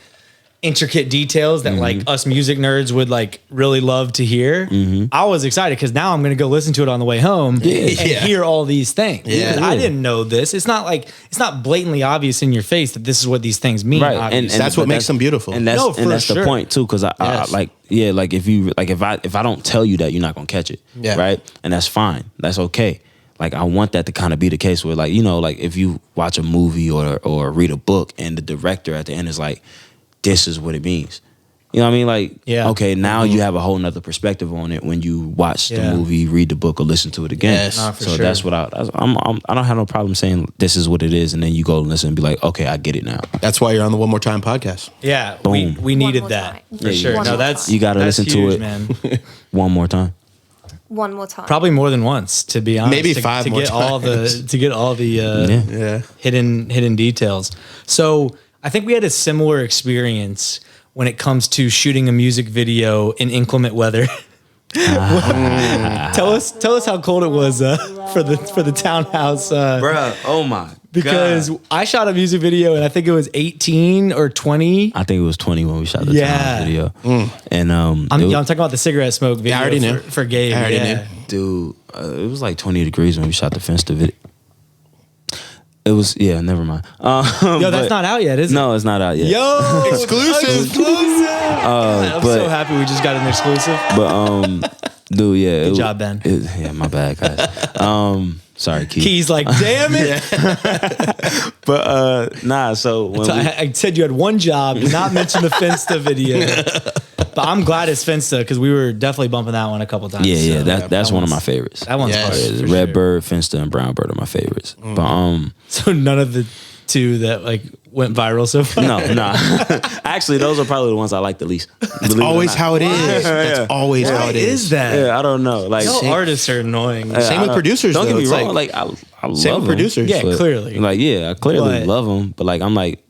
intricate details that like us music nerds would like really love to hear. I was excited because now I'm going to go listen to it on the way home and hear all these things. Yeah. Because I didn't know this. It's not blatantly obvious in your face that this is what these things mean. right, obviously. That's what makes them beautiful. And that's No, for the sure. point too, because I Yes. like like if you like if I don't tell you that, you're not gonna catch it. Yeah. Right, and that's fine. That's okay. Like I want that to kind of be the case where like you know like if you watch a movie or read a book and the director at the end is like, this is what it means. You know what I mean? Like, okay, now you have a whole nother perspective on it when you watch the movie, read the book, or listen to it again. Yes. Nah, for So sure. that's what I don't have no problem saying this is what it is, and then you go listen and be like, okay, I get it now. That's why you're on the One More Time podcast. Yeah, Boom. we needed more that time. for Yeah, sure. one No, more that's time. You got to that's listen huge, to it man. one more time. One more time. Probably more than once, to be honest. Maybe to, 5 to more get all the to get all the Yeah. hidden details. So I think we had a similar experience when it comes to shooting a music video in inclement weather. Tell us how cold it was for the townhouse. Bruh, oh my Because God. I shot a music video and I think it was 18 or 20. I think it was 20 when we shot the Yeah. video. And I'm talking about the cigarette smoke video I already knew. for Gabe. I already yeah. knew. dude, it was like 20 degrees when we shot the Finsta video. It was, never mind. Yo, that's not out yet, is it? No, it's not out yet. Yo, Exclusive. I'm but- so happy we just got an exclusive. But dude, yeah. Good job, Ben. Yeah, my bad, guys. Sorry, Keith. Key's like, damn it. But nah, so when So I said you had one job, did not mention the Finsta video. But I'm glad it's Finsta because we were definitely bumping that one a couple times. yeah, So that's one of my one's- favorites. That one's Yes. hard. Yeah, for sure. Redbird, Finsta, and Brownbird are my favorites. But So none of the two that like went viral so far. no. Actually, those are probably the ones I like the least. That's always how it is. That's always how What it is is. that? Yeah, I don't know. Like Y'all artists are annoying. Same with producers, Don't though. get me It's wrong. like- Like I love Same with them, producers. Yeah, but, clearly. Like I clearly But- love them, but like I'm like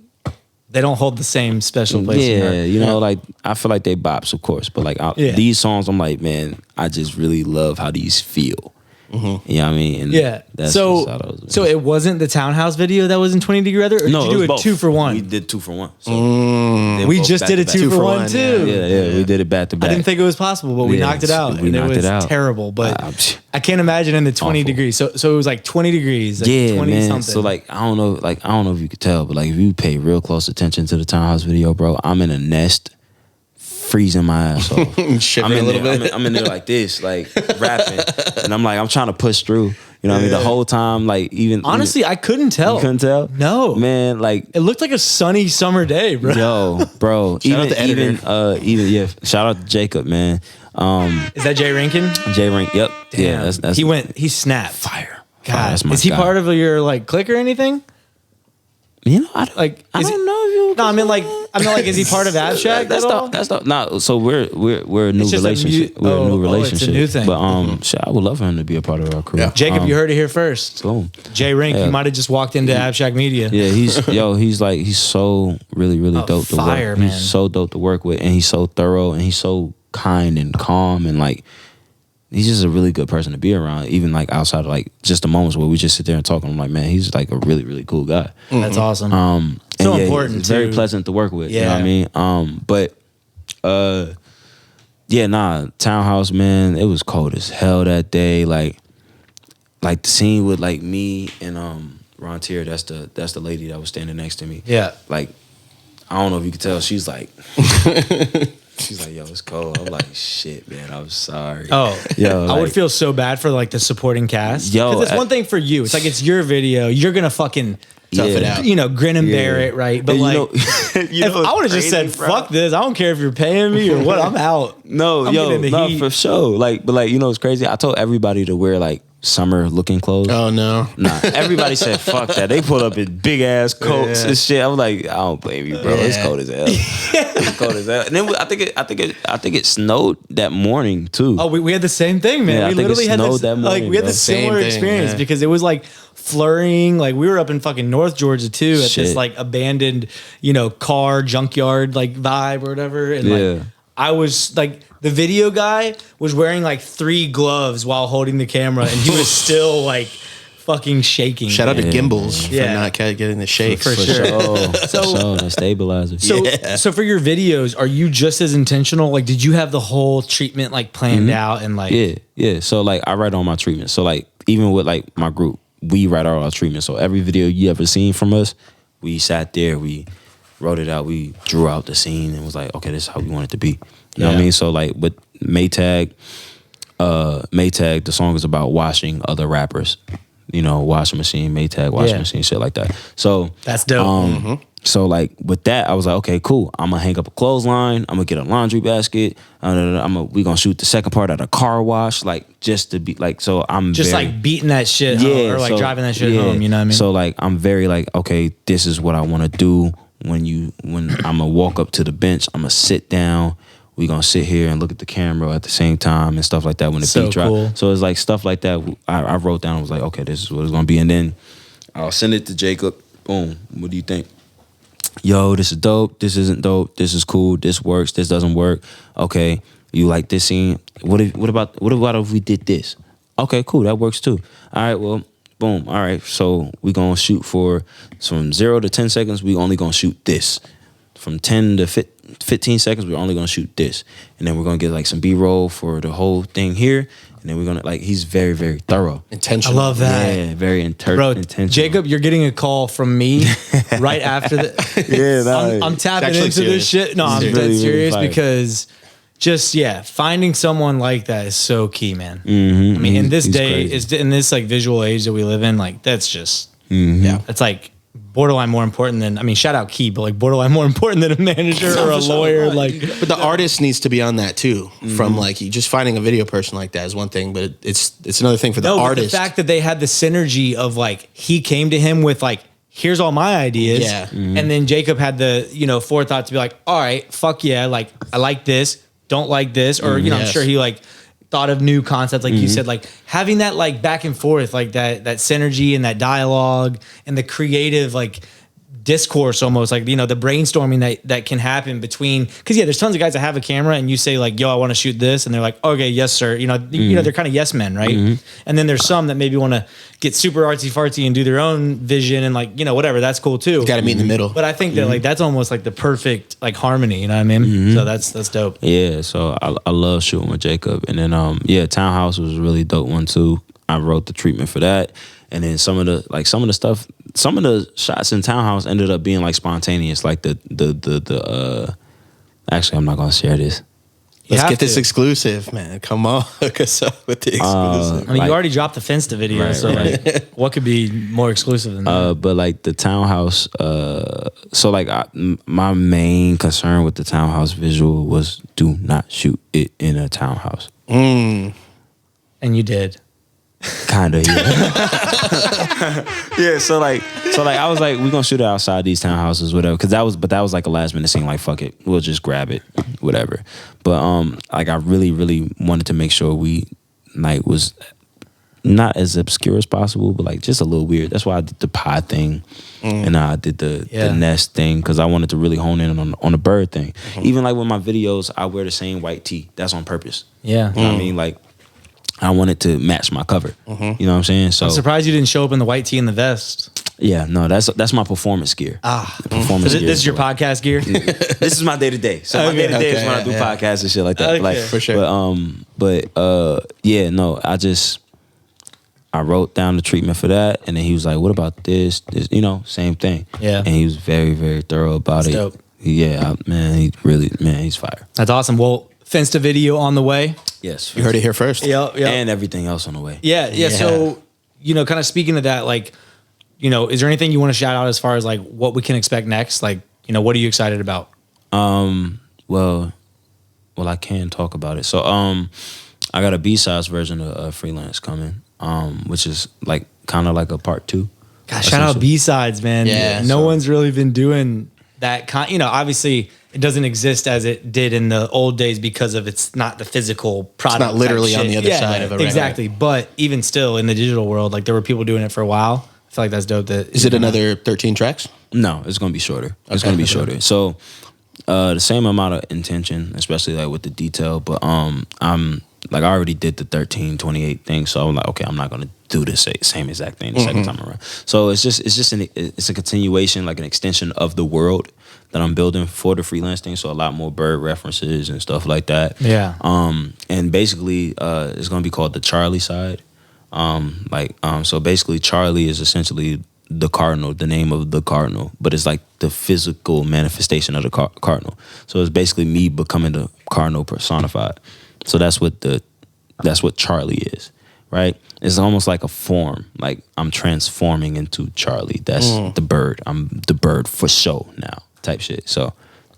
They don't hold the same special place. in your yeah, heart. you know, like I feel like they bops, of course, but like Yeah. these songs, I'm like, man, I just really love how these feel. You know what I mean? And Yeah. that's So just how those- so it wasn't the townhouse video that was in 20 degree weather, or no, did you do it a was both. 2 for 1? We did 2 for 1. So they We both just back did to a back. 2 for 1 1, too. Yeah, we did it back to back. I didn't think it was possible, but we Yeah, knocked it out. we and knocked it was it out. terrible. But psh, I can't imagine in the 20 awful. degrees. So it was like 20 degrees. Like yeah, 20 man. something. So like I don't know if you could tell, but like if you pay real close attention to the townhouse video, bro, I'm in a nest, freezing my ass off. Shivering a little bit. I'm in there like this, like rapping, and I'm trying to push through. You know what I mean? The whole time, like even Honestly, I couldn't tell. you couldn't tell. No, man, like it looked like a sunny summer day, bro. yo, bro. Shout out to editor. even yeah. Shout out to Jacob, man. Is that Jay Rankin? Jay Rank. Yep. Damn. Yeah. That's He snapped. fire. God, That's my is he guy. part of your like clique or anything? You know, I Is don't he- know if you. No, I mean like, is he part of Abstract? That's at all? no. So we're a new It's just a relationship. mu- We're a new oh, relationship. it's a new thing. But shit, I would love for him to be a part of our crew. Yeah. Jacob, you heard it here first. Boom. Jay Rink, Yeah. you might have just walked into Abstract Media. Yeah, he's so really dope to fire, work. man. He's so dope to work with, and he's so thorough, and he's so kind and calm, and like he's just a really good person to be around. Even like outside of like just the moments where we just sit there and talk, and I'm like, man, he's like a really cool guy. That's awesome. And So yeah, important, he's very too. pleasant to work with. You know Yeah. what I mean? Townhouse, man, it was cold as hell that day. Like the scene with like me and Ron Tier, that's the lady that was standing next to me. Yeah. Like, I don't know if you could tell, she's like she's like, yo, it's cold. I'm like, shit, man, I'm sorry. Oh, Yo, I would like- feel so bad for like the supporting cast. Yo, because it's one thing for you. It's like it's your video. You're gonna fucking Tough it out. grin and bear it, right? But And like, you know if I would have just said, crazy, bro? "Fuck this," I don't care if you're paying me or what. I'm out. No, I'm getting the heat. for sure. Like, but like, you know, it's crazy. I told everybody to wear like summer looking clothes. Oh no. Nah, everybody said fuck that. They pulled up in big ass coats Yeah. and shit. I was like, I don't blame you, bro. It's cold as hell. It's cold as hell. And then I think it snowed that morning too. Oh, we had the same thing, man. Yeah, I we think it literally had snowed this, that morning, like we had bro. the similar Same thing, experience yeah. because it was like flurrying. Like we were up in fucking North Georgia too at this Shit. like abandoned, car junkyard like vibe or whatever. And Yeah. like I was like the video guy was wearing like 3 gloves while holding the camera, and he was still like fucking shaking. Shout out to Yeah. Gimbals for Yeah. not getting the shakes. For sure. So the stabilizer. So for your videos, are you just as intentional? Like, did you have the whole treatment like planned out and like? Yeah. So like I write all my treatments. So like even with like my group, we write all our treatments. So every video you ever seen from us, we sat there, we wrote it out, we drew out the scene and was like, okay, this is how we want it to be. You know what I Yeah. mean? So like with Maytag, the song is about washing other rappers. You know, washing machine, Maytag, washing Yeah. machine, shit like that. So That's dope. So like with that, I was like, okay, cool. I'm gonna hang up a clothesline. I'm gonna get a laundry basket. We gonna shoot the second part at a car wash, like just to be like. So I'm Just very, like beating that shit home, or like so- driving that shit yeah. home. You know what I mean? So like I'm very like, okay, this is what I want to do. When I'm gonna walk up to the bench, I'm gonna sit down. We gonna sit here and look at the camera at the same time and stuff like that when the So beat drop. cool. So it's like stuff like that. I wrote down. I was like, okay, this is what it's gonna be, and then I'll send it to Jacob. Boom. What do you think? Yo, this is dope. This isn't dope. This is cool. This works. This doesn't work. Okay, you like this scene? What about if we did this? Okay, cool. That works too. All right. Well, boom. All right. So we gonna shoot from 0 to 10 seconds. We only gonna shoot this. From 10 to 15 seconds, we're only gonna shoot this, and then we're gonna get like some B-roll for the whole thing here, and then we're gonna like. He's very very thorough. I Intentional. love that. Yeah, very Bro, intentional. Jacob, you're getting a call from me right after the. Yeah, I'm tapping actually into serious. this shit. No, I'm It's dead really, really serious fire. because finding someone like that is so key, man. Mm-hmm. I mean, in this He's day, crazy. in this like visual age that we live in, like that's just Yeah. it's like borderline more important than shout out Key, but like borderline more important than a manager or a lawyer. Like But the artist needs to be on that too. From like you just finding a video person like that is one thing, but it's another thing for the no, but artist. the fact that they had the synergy of like he came to him with like, here's all my ideas. Yeah. And then Jacob had the, forethought to be like, all right, fuck yeah, like I like this, don't like this. Or, I'm Yes. sure he like thought of new concepts, like you said, like having that like back and forth, like that synergy and that dialogue and the creative like discourse almost, like the brainstorming that can happen between, because there's tons of guys that have a camera and you say like, yo, I want to shoot this, and they're like, okay, yes sir, they're kind of yes men, right? And then there's some that maybe want to get super artsy fartsy and do their own vision and like whatever, that's cool too. Got to meet in the middle. But I think that like that's almost like the perfect like harmony, you know what I mean? So that's dope. Yeah, so I love shooting with Jacob, and then Townhouse was a really dope one too. I wrote the treatment for that, and then some of the shots in Townhouse ended up being like spontaneous, like the actually I'm not gonna share this. Let's have get this to. exclusive, man. Come on, hook us up with the exclusive. I mean, Like- you already dropped the Finsta video, Right, so right. like, what could be more exclusive than that? But like the townhouse, so like my main concern with the townhouse visual was do not shoot it in a townhouse. And you did. Kinda, yeah. Yeah, so like I was like, we're gonna shoot it outside these townhouses, whatever. Cause that was like a last minute scene, like fuck it, we'll just grab it, whatever. But like I really, really wanted to make sure we like was not as obscure as possible, but like just a little weird. That's why I did the pie thing, and I did the nest thing, because I wanted to really hone in on the bird thing. Even like with my videos, I wear the same white tee. That's on purpose. Yeah. You know what I mean? Like I wanted to match my cover. You know what I'm saying? So I'm surprised you didn't show up in the white tee and the vest. yeah, no, that's my performance gear. The performance gear. This is your podcast gear? This is my day to day. So my day to day is when I do podcasts and shit like that. Okay. Like For sure. But yeah, no, I wrote down the treatment for that, and then he was like, "What about this? This, same thing." Yeah. and he was very, very thorough about That's it. dope. Yeah, he's fire. That's awesome. Well, Finsta video on the way. Yes, You heard it here first. Yeah. and everything else on the way. Yeah. So, kind of speaking to that, like, is there anything you want to shout out as far as like what we can expect next? Like, what are you excited about? Well, I can talk about it. So, I got a B-sides version of Freelance coming, which is like kind of like a part 2. Gosh, shout out B-sides, man. Yeah, No one's really been doing that kind. Obviously it doesn't exist as it did in the old days because of it's not the physical product. not literally type on the shit. other side of a regular- Exactly. But even still in the digital world, like there were people doing it for a while. I feel like that's dope. Is it another 13 tracks? No, it's gonna be shorter. It's gonna be shorter. So the same amount of intention, especially like with the detail, but I'm like I already did the 13/28 thing, so I'm like, okay, I'm not gonna do the same exact thing the second time around. So it's a continuation, like an extension of the world that I'm building for the Freelance thing. So a lot more bird references and stuff like that. Yeah. And basically it's gonna be called the Charlie side. So basically Charlie is essentially the cardinal, the name of the cardinal, but it's like the physical manifestation of the cardinal. So it's basically me becoming the cardinal personified. So that's what Charlie is, right? It's almost like a form, like I'm transforming into Charlie. That's the bird. I'm the bird for show now, type shit. So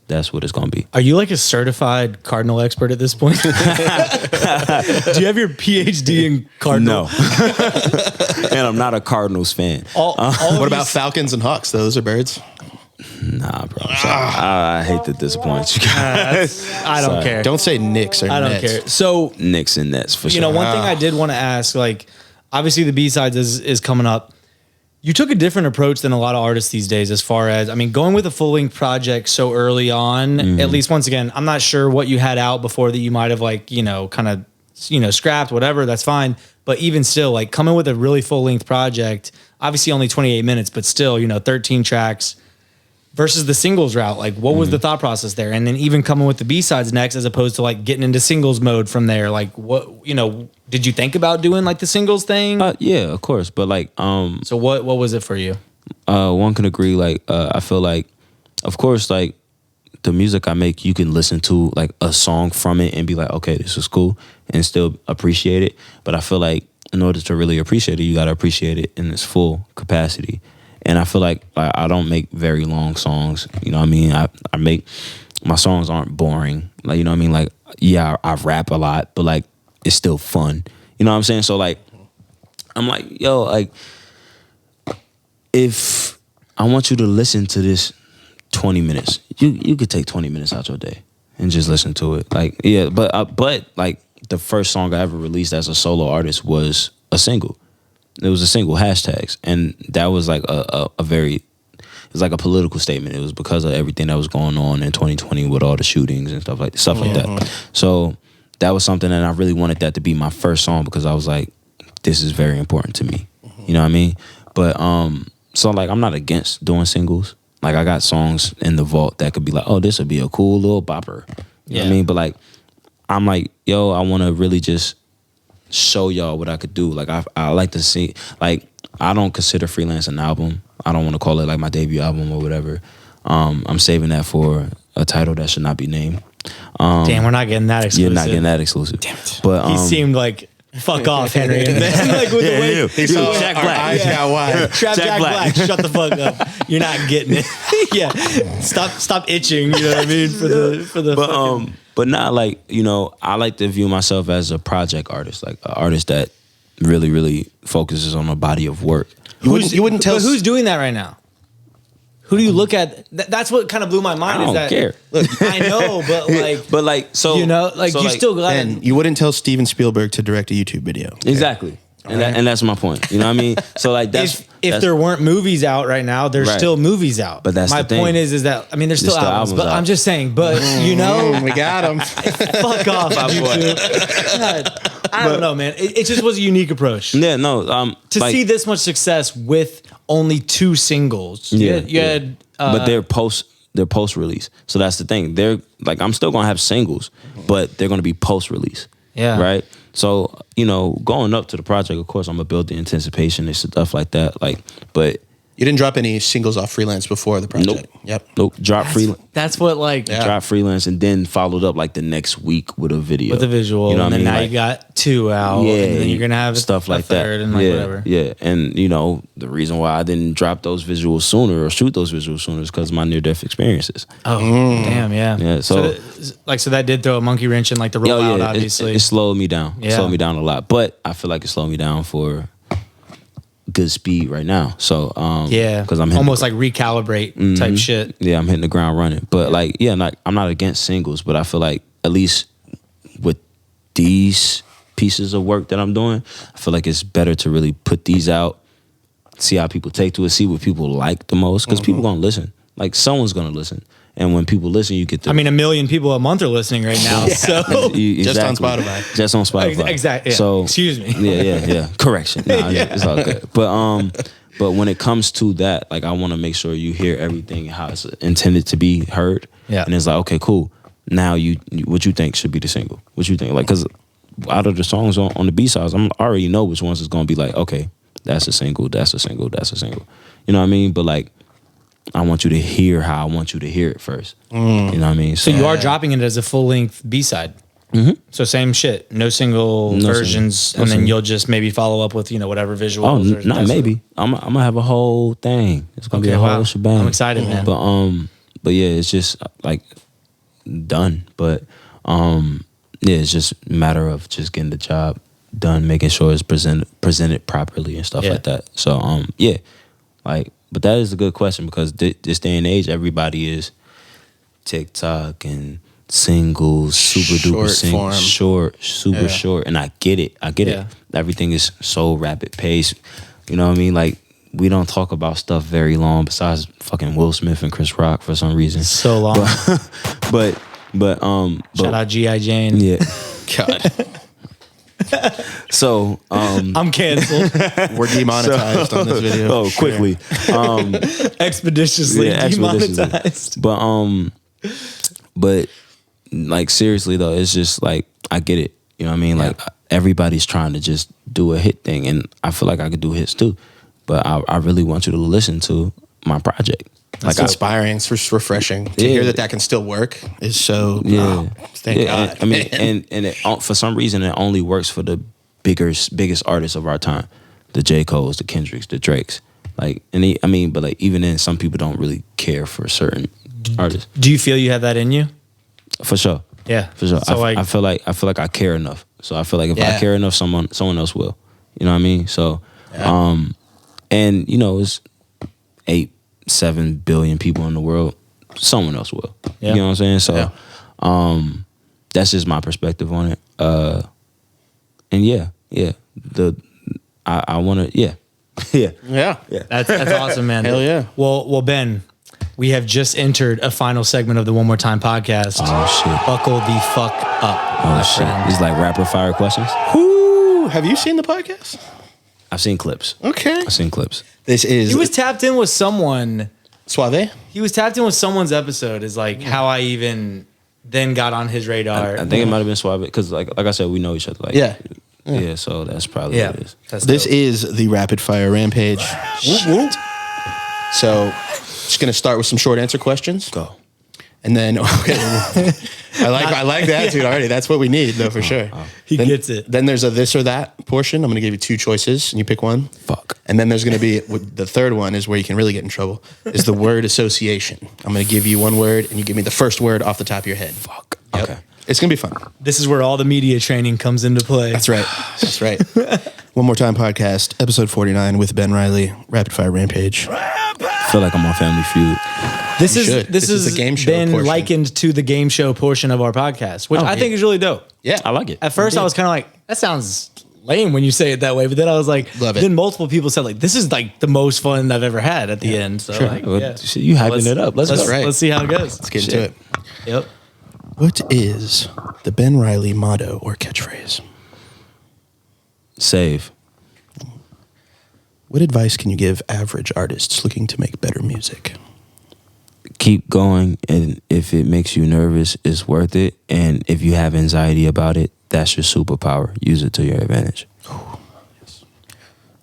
that's what it's gonna be. Are you like a certified cardinal expert at this point? Do you have your PhD in cardinal? No, and I'm not a Cardinals fan. What about falcons and hawks? Those are birds. Nah, bro. I'm sorry. I hate to disappoint you guys. I don't Sorry. care. Don't say Knicks or I don't Nets. care. So, Knicks and Nets for sure. one thing I did want to ask, like, obviously the B-sides is coming up. You took a different approach than a lot of artists these days as far as, going with a full-length project so early on, at least once again, I'm not sure what you had out before that you might have scrapped, whatever, that's fine. But even still, like coming with a really full-length project, obviously only 28 minutes, but still, 13 tracks versus the singles route. Like what was the thought process there? And then even coming with the B-sides next, as opposed to like getting into singles mode from there, like what, did you think about doing like the singles thing? Yeah, of course. But like, So what was it for you? one can agree. Like, I feel like, of course, like the music I make, you can listen to like a song from it and be like, okay, this is cool, and still appreciate it. But I feel like in order to really appreciate it, you got to appreciate it in its full capacity. And I feel like I don't make very long songs. You know what I mean? I make, my songs aren't boring. Like, you know what I mean? Like, yeah, I rap a lot, but like, it's still fun. You know what I'm saying? So like, I'm like, yo, like, if I want you to listen to this 20 minutes, you could take 20 minutes out your day and just listen to it. Like, yeah, but like the first song I ever released as a solo artist was a single. It was a single, Hashtags, and that was like a very, it was like a political statement. It was because of everything that was going on in 2020 with all the shootings and stuff like that. So that was something that I really wanted that to be my first song, because I was like, this is very important to me. You know what I mean? But so like I'm not against doing singles. Like I got songs in the vault that could be like, oh, this would be a cool little bopper. You know what I mean? But like, I'm like, yo, I want to really just show y'all what I could do. Like I like to see, like I don't consider Freelance an album. I don't want to call it like my debut album or whatever. I'm saving that for a title that should not be named. Damn, we're not getting that exclusive. You're not getting that exclusive. Damn it. But He seemed like, fuck off, Henry. And then, like, with the way He saw Jack our Black. eyes got wide. Trap Jack Black. Shut the fuck up. You're not getting it. Yeah. Stop itching, you know what I mean? For the fucking... But not like, you know, I like to view myself as a project artist, like an artist that really, really focuses on a body of work. You wouldn't tell. But who's doing that right now? Who do you look at? That's what kind of blew my mind. I don't care. Look, I know, but like, so you know, like so you still got. And you wouldn't tell Steven Spielberg to direct a YouTube video. Exactly. And that's my point. You know what I mean? So like If there weren't movies out right now, there's Right. still movies out. But that's my the thing. point is that I mean there's still albums, but out. I'm just saying. But you know, We got him. fuck off, YouTube. God, I don't know, man. It just was a unique approach Yeah, no. to like, see this much success with only 2 singles. Yeah, you had but they're post release. So that's the thing. They're like, I'm still gonna have singles, but they're gonna be post release. Yeah. Right. So, you know, going up to the project, of course, I'm gonna build the anticipation and stuff like that. Like, but You didn't drop any singles off Freelance before the project. Nope. Drop Freelance. That's what like Drop Freelance and then followed up like the next week with a video. with the visual, You know what and then I mean? now you got 2 out. Yeah, and then you're gonna have stuff a like third that, and like yeah, whatever. Yeah, and you know the reason why I didn't drop those visuals sooner or shoot those visuals sooner is because of my near-death experiences. Oh, damn, yeah. Yeah, so- so that did throw a monkey wrench in like the rollout, obviously. it slowed me down. It Yeah. slowed me down a lot, but I feel like it slowed me down for good speed right now. So yeah, because I'm almost like recalibrate type shit. Yeah, I'm hitting the ground running. But like, yeah, I'm not against singles, but I feel like at least with these pieces of work that I'm doing, I feel like it's better to really put these out, see how people take to it, see what people like the most, because people gonna listen. Like someone's gonna listen, and when people listen, you get the. I mean, 1 million people a month are listening right now. So Just on Spotify. Just on Spotify. Exactly. Yeah. So Excuse me. Yeah. Correction. Nah, it's all good. But when it comes to that, like I want to make sure you hear everything how it's intended to be heard. Yeah. And it's like, okay, cool. Now what you think should be the single? What you think? Like, because out of the songs on the B sides, I already know which ones is gonna be like, okay, that's a single, that's a single, that's a single. You know what I mean? But like, I want you to hear how I want you to hear it first. You know what I mean? So you are dropping it as a full length B side. So same shit, no single versions, and then you'll just maybe follow up with whatever visuals. Oh, or not maybe. I'm gonna have a whole thing. It's gonna be a whole shebang. I'm excited, man. But yeah, it's just like done. But yeah, it's just a matter of just getting the job done, making sure it's presented properly and stuff like that. So yeah, like, but that is a good question because this day and age, everybody is TikTok and singles, super duper singles, super short, and I get it. Yeah. Everything is so rapid pace. You know what I mean? Like, we don't talk about stuff very long besides fucking Will Smith and Chris Rock for some reason. So long. But Shout out G.I. Jane. yeah. God, So I'm canceled. we're demonetized on this video. oh, quickly. Expeditiously demonetized. But like seriously though, it's just like I get it. You know what I mean? Like everybody's trying to just do a hit thing, and I feel like I could do hits too. But I really want you to listen to my project. Like inspiring, it's refreshing to hear that can still work. Is so thank God. I mean, and it, for some reason it only works for the biggest artists of our time, the J. Cole's, the Kendricks, the Drakes. Like, but like even then, some people don't really care for certain artists. Do you feel you have that in you? For sure. Yeah, For sure. So I feel like I care enough. So I feel like if I care enough, someone else will. You know what I mean? So, and it's 8-7 billion people in the world. Someone else will. Yeah. You know what I'm saying? So, that's just my perspective on it. And I want to. Yeah. That's awesome, man. Hell yeah. Well, Ben, we have just entered a final segment of the One More Time podcast. Oh shit. Buckle the fuck up. Oh my shit. friend. These like rapid fire questions. Woo! Have you seen the podcast? I've seen clips. Okay. I've seen clips. This is He was tapped in with someone. Suave. He was tapped in with someone's episode. Is like how I even then got on his radar. I think it might have been Suave because like I said, we know each other. Like yeah. So that's probably what it is. That's This dope. is the rapid fire rampage. Whoop, whoop. So, just gonna start with some short answer questions. Go. And then I like the attitude already. That's what we need, though, for sure. He gets it. Then there's a this or that portion. I'm going to give you 2 choices, and you pick one. Fuck. And then there's going to be the third one is where you can really get in trouble. Is the word association. I'm going to give you one word, and you give me the first word off the top of your head. Fuck. Yep. Okay. It's going to be fun. This is where all the media training comes into play. That's right. That's right. One More Time podcast, episode 49 with Ben Reilly, Rapid Fire Rampage. I feel like I'm on Family Feud. This should. is the game show been portion. likened to the game show portion of our podcast, which I think is really dope. Yeah. I like it. At first, I was kind of like, that sounds lame when you say it that way, but then I was like, Love it. then multiple people said like, this is like the most fun I've ever had at the end. So like, Well, yeah. shit, you hyping it up. Let's go. right. Let's see how it goes. Let's get into it. Yep. What is the Ben Reilly motto or catchphrase? Save. What advice can you give average artists looking to make better music? Keep going, and if it makes you nervous, it's worth it. And if you have anxiety about it, that's your superpower. Use it to your advantage. Yes.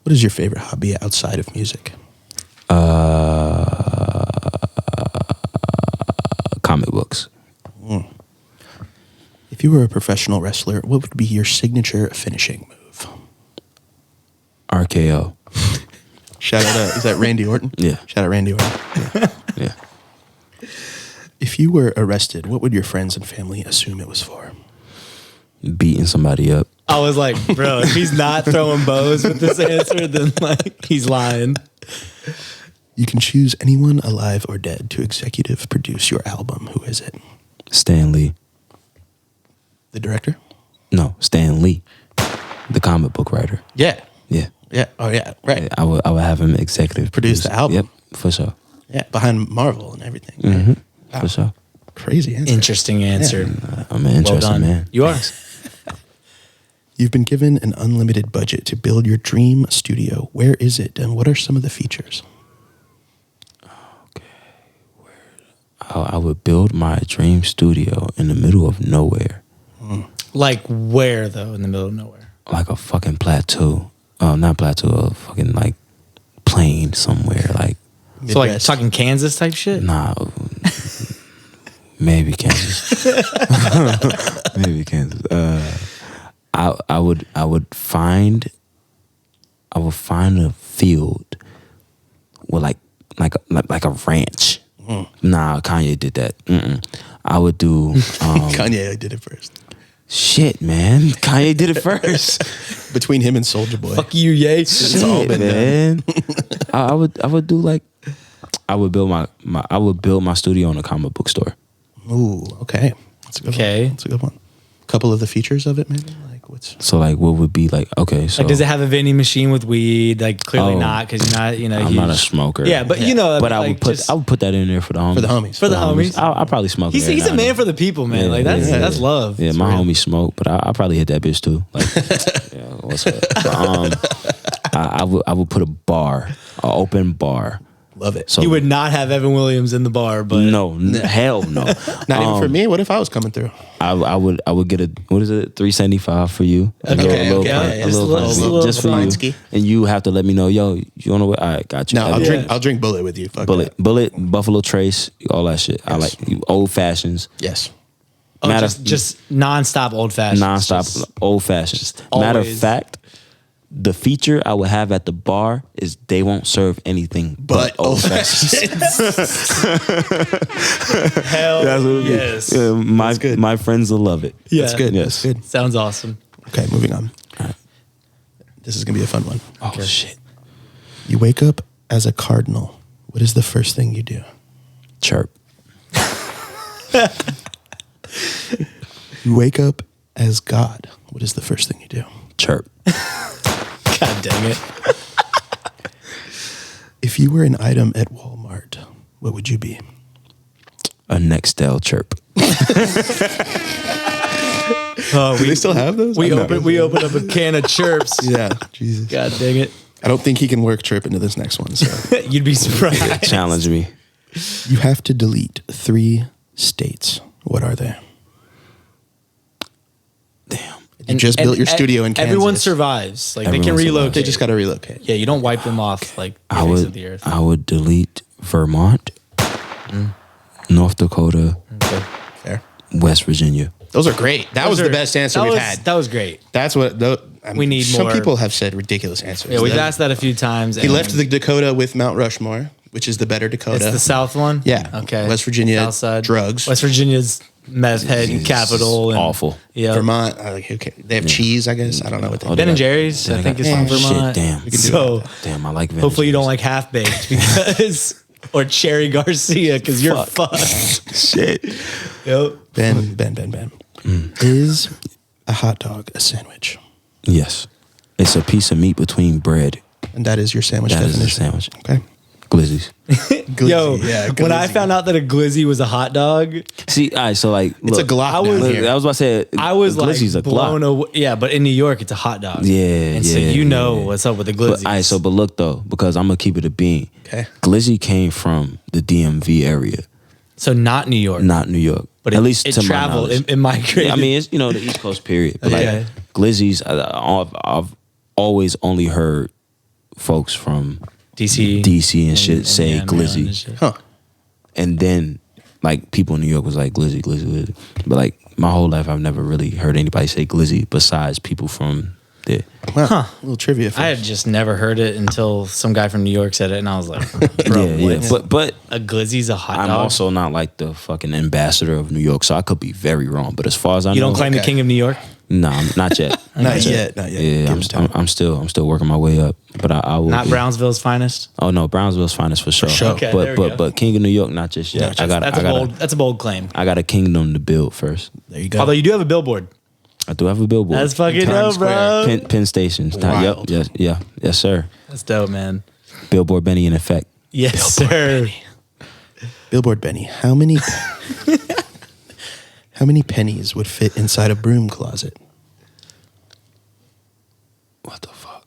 What is your favorite hobby outside of music? Comic books. If you were a professional wrestler, what would be your signature finishing move? RKO. Shout out, is that Randy Orton? Yeah. Shout out Randy Orton. Yeah. If you were arrested, what would your friends and family assume it was for? Beating somebody up. I was like, bro, if he's not throwing bows with this answer, then like he's lying. You can choose anyone alive or dead to executive produce your album. Who is it? Stan Lee. The director? No, Stan Lee. The comic book writer. Yeah. Yeah. Yeah. Oh, yeah. Right. I would have him executive Produce the album. Yep, for sure. Yeah. Behind Marvel and everything. Mm-hmm. Wow. For sure. Crazy answer. Interesting answer. I'm an interesting Well done. man. You are. You've been given an unlimited budget to build your dream studio. Where is it, and what are some of the features? I would build my dream studio in the middle of nowhere. Like where though? In the middle of nowhere. Like a fucking plateau. Not plateau, a fucking like plain somewhere. Like, So like Midwest. talking Kansas type shit? nah, maybe Kansas. Maybe Kansas. I would find a field with like a ranch. Nah, Kanye did that. I would do Kanye did it first. shit, man. Kanye did it first. Between him and Soulja Boy. Fuck you, yay. Shit, all been man. I would do like I would build my studio in a comic book store. Ooh, okay. That's a good Okay. one. That's a good one. Couple of the features of it, maybe? Like what's... So like, what would be like? Okay, so Like, does it have a vending machine with weed? Like, clearly Oh. not, because you're not, you know. I'm not a smoker. Yeah, but you know, But I like, would put just- I would put that in there for the homies. For the homies. For the homies. I'll probably smoke. He's it a every now man and for the people, man. then. Like that's love. Yeah, It's my real. homie smoke, but I probably hit that bitch too. Like, yeah, what's up? But, I would put an open bar. Love it. So You would not have Evan Williams in the bar, but hell no. Not even for me. What if I was coming through? I would get a what is it, $3.75 for you. Okay, okay. A Just little just for you, Feinski. and you have to let me know, yo, you wanna what? All right, got you. No, I'll drink Bullet with you. Fuck that. Bullet, Buffalo Trace, all that shit. I like you old fashions, Yes. just nonstop old fashioned. nonstop old fashions. Matter of always- fact, the feature I would have at the bar is they won't serve anything but old fashions. Hell yes. Yeah, my good. my friends will love it. Yeah. That's good. Yes. That's good. Sounds awesome. Okay, moving on. This is going to be a fun one. Oh shit! You wake up as a cardinal. What is the first thing you do? Chirp. You wake up as God. What is the first thing you do? Chirp. God dang it. If you were an item at Walmart, what would you be? A Nextel chirp. Do they still have those? We opened up a can of chirps. Yeah, Jesus. God dang it. I don't think he can work Chirp into this next one. So You'd be surprised. Challenge me. you have to delete 3 states. What are they? Damn. You just built your studio in Kansas. Everyone survives. Like Everyone they can survives. relocate. They just got to relocate. Yeah, you don't wipe them off like the face of the earth. I would delete Vermont, North Dakota, Fair. West Virginia. Those are great. That was the best answer we've had. That was great. That's what We need some more. people have said ridiculous answers. Yeah, we've asked that a few times. He left the Dakota with Mount Rushmore, which is the better Dakota. It's the South one? Yeah. Okay. West Virginia, South side. drugs. West Virginia's meth head and capital. And, Awful. Yeah. Vermont, okay. They have cheese, I guess. I don't know what they Ben and Jerry's, I think, is from Vermont. Shit, damn. So Damn, I like Ben. hopefully you don't like half baked because, or Cherry Garcia because you're fucked. Shit. Yep. Ben. Is a hot dog a sandwich? Yes. It's a piece of meat between bread. And that is your sandwich That is definition? a sandwich. Okay. Glizzies. Yo, yeah, when I glizzy. found out that a glizzy was a hot dog, See, all right, so like, It's a look, glock I was- down here. I was about to say, I was like glizzy's a blown glock. away. Yeah, but in New York, it's a hot dog. Yeah, and so yeah, you know yeah. what's up with the But, glizzy. all right, but look though, because I'm gonna keep it a bean. Okay. Glizzy came from the DMV area, So not New York, not New York. but at it, least it to my traveled. knowledge. It migrated. I mean, it's the East Coast period. But Yeah. like glizzies, I've always only heard folks from DC and shit say yeah, Maryland glizzy. and shit. Huh. And then, like, people in New York was like, glizzy. But, like, my whole life, I've never really heard anybody say glizzy besides people from there. Well, a little trivia for I had just never heard it until some guy from New York said it, and I was like, "Bro, Yeah. But a glizzy's a hot I'm dog." also not, like, the fucking ambassador of New York, so I could be very wrong. But as far as I know... You don't claim the Okay. king of New York? No, not yet. Not yet. Yeah, Give us time. I'm still working my way up. But I will Not be. Brownsville's finest. Oh, no, Brownsville's finest for sure. sure. Okay, there we go. But King of New York, not just yet. That's a bold claim. I got a kingdom to build first. There you go. Although you do have a billboard. I do have a billboard. That's fucking Times dope, bro. Penn Station. Wild. Yep. Yes, sir. That's dope, man. Billboard Benny in effect. Yes, sir. Billboard Benny, how many pennies would fit inside a broom closet? What the fuck?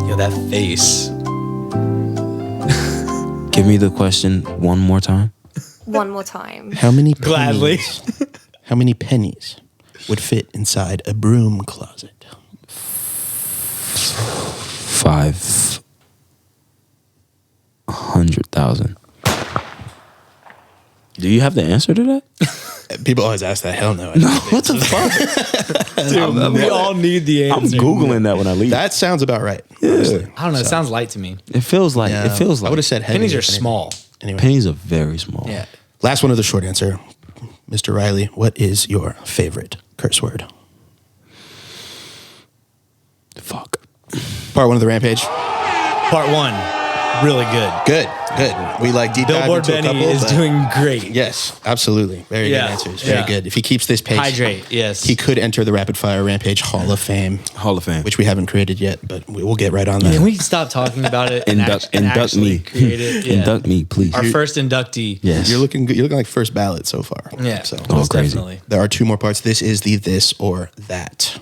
Yo, that face. Give me the question one more time. One more time. How many Gladly. How many pennies would fit inside a broom closet? 500,000. Do you have the answer to that? People always ask that. Hell no. What the fuck? Dude, we all need the I'm answer. googling that when I leave. That sounds about right. honestly. I don't know. It sounds light to me. It feels like. Yeah. It feels I like. would have said heavy. Pennies are if anything. small. Anyway, pennies are very small. Yeah. last one of the short answer. Mr. Reilly, what is your favorite curse word? Fuck. Part one of the Rampage. Part one, really good. Good. We like deep dive Billboard into a Benny couple. is but- doing great. Yes, absolutely. Very Yeah. good answers. Very Yeah. good. If he keeps this pace, Hydrate, yes. he could enter the Rapid Fire Rampage Hall of Fame, Hall of Fame. which we haven't created yet, but we will get right on that. Can we stop talking about it and induct actually me. create it? Yeah. Induct me, please. Our first inductee. Yes. You're looking good. You're looking like first ballot so far. Yeah. So Oh, most crazy. definitely. there are two more parts. This is the this or that.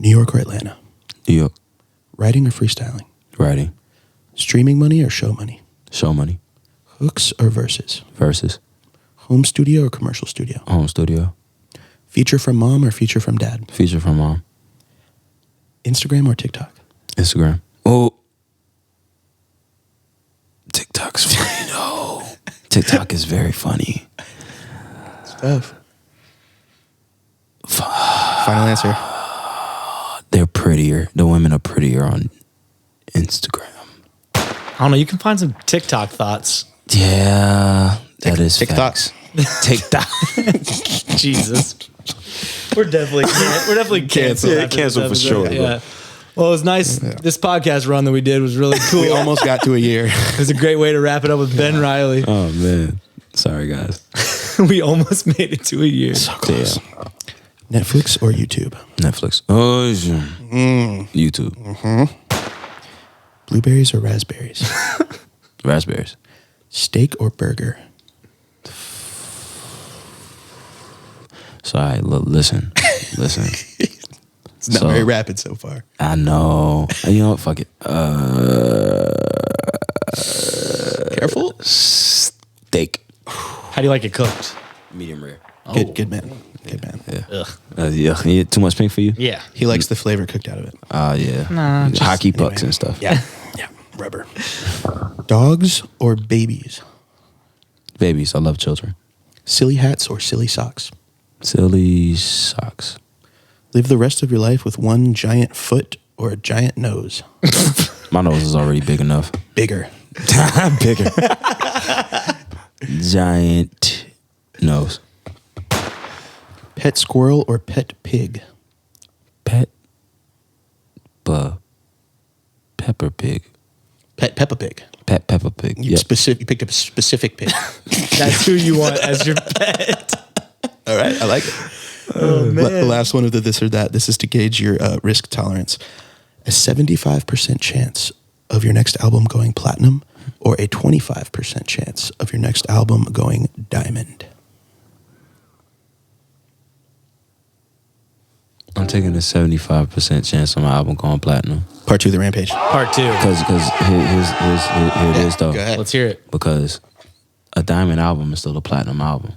New York or Atlanta? New York. Writing or freestyling? Writing. Streaming money or show money? Show money. Hooks or verses? Versus. Home studio or commercial studio? Home studio. Feature from mom or feature from dad? Feature from mom. Instagram or TikTok? Instagram. Oh. TikTok's funny though. TikTok is very funny. Stuff. Final answer. They're prettier. The women are prettier on Instagram. I don't know. You can find some TikTok thoughts. Yeah. That is TikToks. facts. TikTok. Jesus. We're definitely canceled. Yeah, after canceled this for sure, episode. bro. Yeah. Well, it was nice. This podcast run that we did was really cool. We almost got to a year. It was a great way to wrap it up with Ben Reilly. Oh man. Sorry guys. We almost made it to a year. So close. Netflix or YouTube? Netflix. Oh, YouTube. Blueberries or raspberries? Raspberries. Steak or burger? So I listen. It's not So- very rapid so far. I know. You know what? Fuck it. Careful. Steak. How do you like it cooked? Medium rare. Good man. Good man. Yeah. Yeah. Too much pink for you? Yeah. He likes the flavor cooked out of it. Yeah. Hockey pucks and stuff. Yeah. Yeah. Rubber. Dogs or babies? Babies. I love children. Silly hats or silly socks? Silly socks. Live the rest of your life with one giant foot or a giant nose? My nose is already big enough. Bigger. Bigger. Giant nose. Pet squirrel or pet pig? Pet. Pepper pig. Pet Peppa Pig. Pet Peppa Pig. You picked up a specific pig. That's who you want as your pet. All right, I like it. Oh, man. The last one of the this or that. This is to gauge your risk tolerance. A 75% chance of your next album going platinum, or a 25% chance of your next album going diamond? I'm taking a 75% chance on my album going platinum. Part 2 of the Rampage. Part 2. Because here it is though. Go ahead. Let's hear it. Because a diamond album is still a platinum album,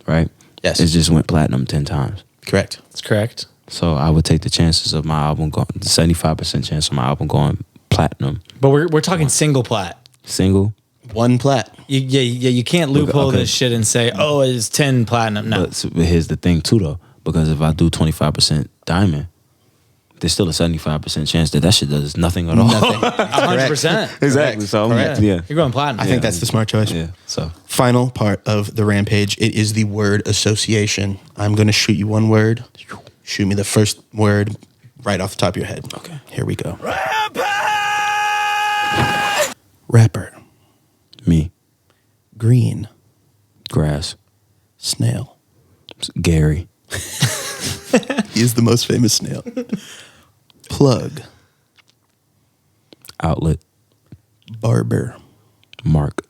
right? Yes. It just went platinum 10 times. Correct. That's correct. So I would take the chances of my album going, the 75% chance of my album going platinum. But we're talking single plat. Single. One plat. You can't loophole Okay. this shit and say, oh, it's 10 platinum. No. But here's the thing too though. Because if I do 25% diamond, there's still a 75% chance that shit does nothing at all. Nothing. 100%. Exactly. So Correct. yeah. You're going platinum. I think that's the smart choice. Yeah. So Final part of the Rampage. It is the word association. I'm going to shoot you one word. Shoot me the first word right off the top of your head. Okay. Here we go. Rapper. me, Green. grass, Snail. Gary, He is the most famous snail. Plug. outlet, Barber. Mark.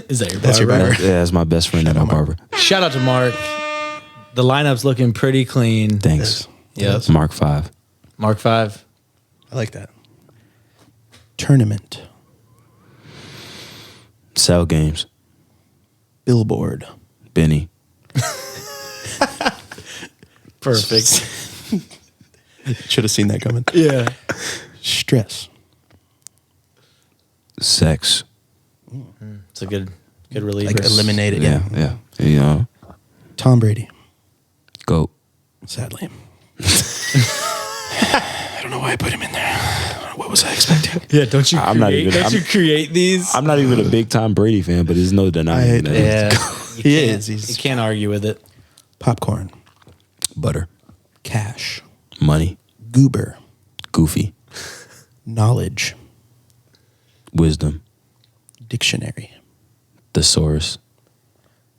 Is that your That's your barber? barber. Yeah, that's my best friend and my barber. Shout out to Mark. The lineup's looking pretty clean. Thanks. Yes. Mark 5. Mark 5. I like that. Tournament. Cell games. Billboard. Benny. Perfect. Should have seen that coming. Yeah. Stress. Sex. It's a good reliever. Like eliminated. Yeah, yeah. You know, Tom Brady. goat. Sadly. I don't know why I put him in there. What was I expecting? Yeah, don't you I'm create, not even- don't I'm- you create these? I'm not even a big Tom Brady fan, but there's no denying that. Yeah. He is. You He's can't argue with it. popcorn. Butter. Cash. Money. Goober. Goofy. Knowledge. Wisdom. Dictionary. Thesaurus.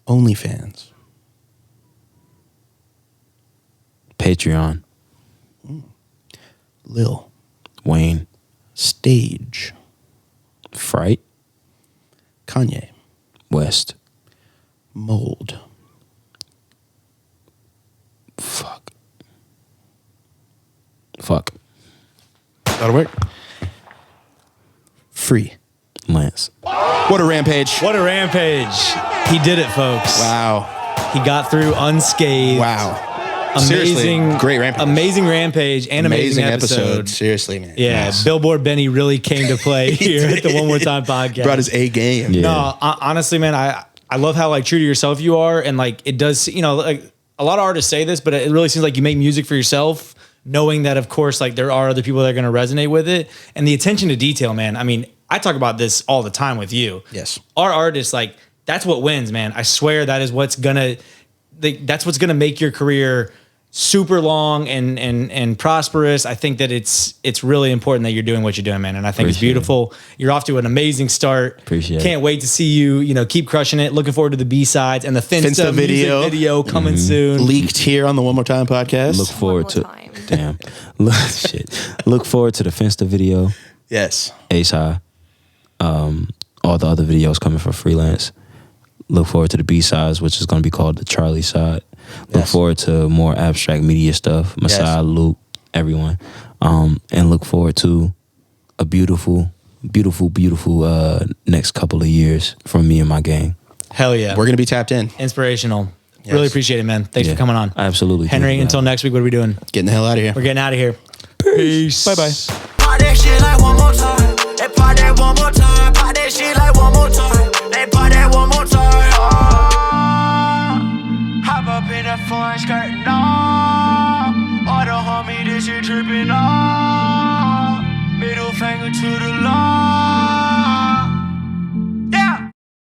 OnlyFans. Patreon. Lil. Wayne. Stage. Fright. Kanye. West. Mold. Fuck. That'll work. Free. Lance. What a rampage. What a rampage. He did it, folks. Wow. He got through unscathed. Wow. Amazing. Seriously, great rampage. Amazing rampage and amazing episode. Seriously, man. Yeah, Yes. Billboard Benny really came to play here at the One More Time podcast. Brought his A game. Yeah. No, honestly, man, I love how like true to yourself you are, and like it does. You know, like a lot of artists say this, but it really seems like you make music for yourself, knowing that of course like there are other people that are going to resonate with it, and the attention to detail, man. I mean, I talk about this all the time with you. Yes. Our artists, like that's what wins, man. I swear that is what's gonna, that's what's gonna make your career super long and prosperous. I think that it's really important that you're doing what you're doing, man. And I think it's Appreciate beautiful. You're off to an amazing start. Appreciate it. Can't wait to see you, keep crushing it. Looking forward to the B-sides and the Finsta video. music video coming soon. Leaked here on the One More Time podcast. Look forward more to. time. Damn. Look forward to the Finsta video. Yes. Ace High. All the other videos coming for Freelance. Look forward to the B-sides, which is going to be called the Charlie side. Look Yes. forward to more abstract media stuff. Messiah, Yes. Luke, everyone. And look forward to a beautiful next couple of years from me and my gang. Hell yeah. We're going to be tapped in. Inspirational. Yes. Really appreciate it, man. Thanks Yeah, for coming on. absolutely. Henry, Thank you. until next week, what are we doing? Getting the hell out of here. We're getting out of here. Peace. Bye-bye. Pop that shit like one more time. They pop that one more time. Pop that shit like one more time. They pop that one more time. Oh. Hop up in that foreign skirt, no. All the homie, this shit tripping, no. Middle finger to the law.